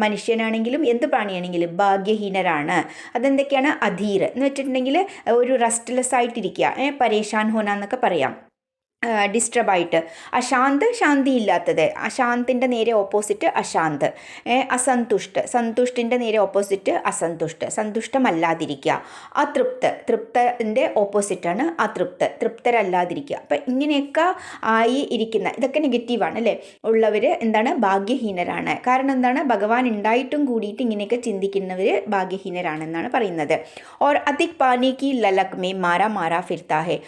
Speaker 1: മനുഷ്യനാണെങ്കിലും എന്ത് പ്രാണിയാണെങ്കിലും ഭാഗ്യഹീനരാണ്. അതെന്തൊക്കെയാണ്? അധീർ എന്ന് വെച്ചിട്ടുണ്ടെങ്കിൽ ഒരു റെസ്റ്റ്ലെസ് ആയിട്ടിരിക്കുക, പരേഷാൻ ഹോന എന്നൊക്കെ പറയാം, ഡിസ്റ്റർബായിട്ട്. അശാന്ത്, ശാന്തി ഇല്ലാത്തത്, അശാന്തിൻ്റെ നേരെ ഓപ്പോസിറ്റ് അശാന്ത്. അസന്തുഷ്ട, സന്തുഷ്ടിൻ്റെ നേരെ ഓപ്പോസിറ്റ് അസന്തുഷ്ട, സന്തുഷ്ടമല്ലാതിരിക്കുക. അതൃപ്ത്, തൃപ്തൻ്റെ ഓപ്പോസിറ്റാണ് അതൃപ്ത്, തൃപ്തരല്ലാതിരിക്കുക. അപ്പം ഇങ്ങനെയൊക്കെ ആയി ഇരിക്കുന്ന, ഇതൊക്കെ നെഗറ്റീവാണ് അല്ലേ, ഉള്ളവർ എന്താണ്? ഭാഗ്യഹീനരാണ്. കാരണം എന്താണ്? ഭഗവാൻ ഉണ്ടായിട്ടും കൂടിയിട്ട് ഇങ്ങനെയൊക്കെ ചിന്തിക്കുന്നവർ ഭാഗ്യഹീനരാണെന്നാണ് പറയുന്നത്. ഓർ അധിക് പാനി കി ലലക് മേ മാറാ മാറാ ഫിർത്താ ഹെ,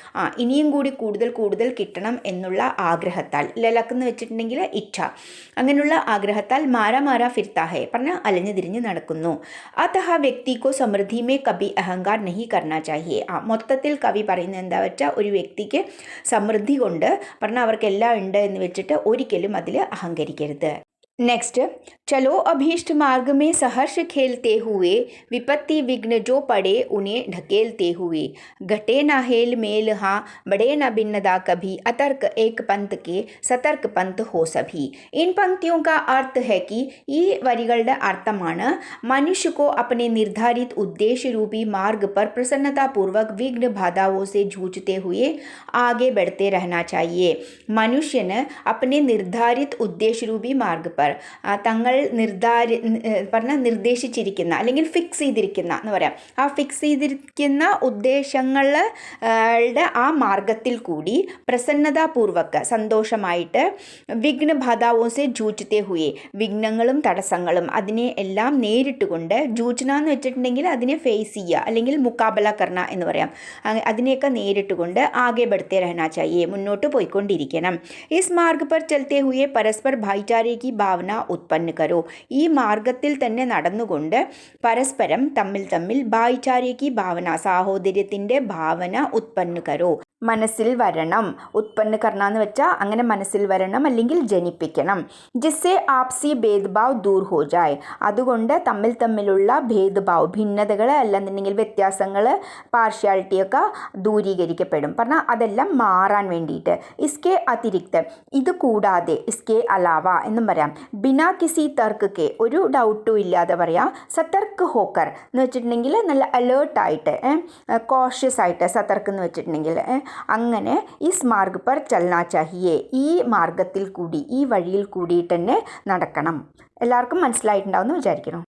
Speaker 1: ഇനിയും കൂടി കൂടുതൽ കിട്ടണം എന്നുള്ള ആഗ്രഹത്താൽ, ലലക്ക് എന്ന് വെച്ചിട്ടുണ്ടെങ്കിൽ ഇച്ഛ, അങ്ങനെയുള്ള ആഗ്രഹത്താൽ മാറാ ഫിർത്താ ഹെ പറഞ്ഞാൽ അലഞ്ഞു തിരിഞ്ഞ് നടക്കുന്നു. അതഹ വ്യക്തിക്കോ സമൃദ്ധി മേ കഭി അഹങ്കാർ നഹി കർണാ ചാഹിയെ. മൊത്തത്തിൽ കവി പറയുന്നത് എന്താ വെച്ചാൽ, ഒരു വ്യക്തിക്ക് സമൃദ്ധി കൊണ്ട് പറഞ്ഞാൽ അവർക്കെല്ലാം ഉണ്ട് എന്ന് വെച്ചിട്ട് ഒരിക്കലും അതിൽ അഹങ്കരിക്കരുത്. नेक्स्ट, चलो अभीष्ट मार्ग में सहर्ष खेलते हुए, विपत्ति विघ्न जो पड़े उन्हें ढकेलते हुए, घटे न हेल मेल हाँ बड़े न भिन्नता कभी, अतर्क एक पंथ के सतर्क पंथ हो सभी. इन पंक्तियों का अर्थ है कि ഈ വരികളുടെ അർത്ഥമാണ്, मनुष्य को अपने निर्धारित उद्देश्य रूपी मार्ग पर प्रसन्नतापूर्वक विघ्न बाधाओं से जूझते हुए आगे बढ़ते रहना चाहिए. മനുഷ്യന് अपने निर्धारित उद्देश्य रूपी मार्ग पर, തങ്ങൾ നിർദ്ദേശിച്ചിരിക്കുന്ന അല്ലെങ്കിൽ ഫിക്സ് ചെയ്തിരിക്കുന്ന എന്ന് പറയാം, ആ ഫിക്സ് ചെയ്തിരിക്കുന്ന ഉദ്ദേശങ്ങളുടെ ആ മാർഗത്തിൽ കൂടി പ്രസന്നതാപൂർവക, സന്തോഷമായിട്ട്, വിഘ്ന ബാധാവോസെ ജൂച്ചത്തെ ഹുയെ, വിഘ്നങ്ങളും തടസ്സങ്ങളും അതിനെ എല്ലാം നേരിട്ടുകൊണ്ട്, ജൂച്ചന എന്ന് വെച്ചിട്ടുണ്ടെങ്കിൽ അതിനെ ഫേസ് ചെയ്യുക അല്ലെങ്കിൽ മുക്കാബല കർണ എന്ന് പറയാം, അതിനെയൊക്കെ നേരിട്ടുകൊണ്ട് ആകെ ബഡ്ത്തെ രഹനാ ചാഹിയെ, മുന്നോട്ട് പോയിക്കൊണ്ടിരിക്കണം. ഇസ് മാർഗ് പർ ചലത്തെ ഹുയെ പരസ്പർ ഭായിചാരയ്ക്ക് ഭാവന ഉത്പന്ന കരോ, ഈ മാർഗത്തിൽ തന്നെ നടന്നുകൊണ്ട് പരസ്പരം തമ്മിൽ ഭായിചാരയ്ക്ക് ഭാവന, സാഹോദര്യത്തിൻ്റെ ഭാവന ഉത്പന്ന കരോ, മനസ്സിൽ വരണം. ഉത്പന്ന കർണ എന്ന് വെച്ചാൽ അങ്ങനെ മനസ്സിൽ വരണം അല്ലെങ്കിൽ ജനിപ്പിക്കണം. ജിസ്സെ ആപ്സി ഭേദ്ഭാവ് ദൂർ ഹോ ജായ്, അതുകൊണ്ട് തമ്മിലുള്ള ഭേദ്ഭാവ്, ഭിന്നതകൾ അല്ലെന്നുണ്ടെങ്കിൽ വ്യത്യാസങ്ങൾ, പാർഷ്യാലിറ്റിയൊക്കെ ദൂരീകരിക്കപ്പെടും. പറഞ്ഞാൽ അതെല്ലാം മാറാൻ വേണ്ടിയിട്ട്. ഇസ്കെ അതിരിക്ത്, ഇത് കൂടാതെ, ഇസ്കെ അലാവ എന്നും പറയാം. ബിനാ കിസി തർക്ക് കെ, ഒരു ഡൗട്ടും ഇല്ലാതെ പറയാം. സതർക്ക് ഹോക്കർ എന്ന് വെച്ചിട്ടുണ്ടെങ്കിൽ നല്ല അലേർട്ടായിട്ട്, കോഷ്യസ് ആയിട്ട്, സതർക്ക് എന്ന് വെച്ചിട്ടുണ്ടെങ്കിൽ അങ്ങനെ ഇസ് മാർഗ് പർ ചലനാ ചാഹിയെ, ഈ മാർഗത്തിൽ കൂടി, ഈ വഴിയിൽ കൂടി തന്നെ നടക്കണം. എല്ലാവർക്കും മനസ്സിലായിട്ടുണ്ടാവുമെന്ന് വിചാരിക്കണം.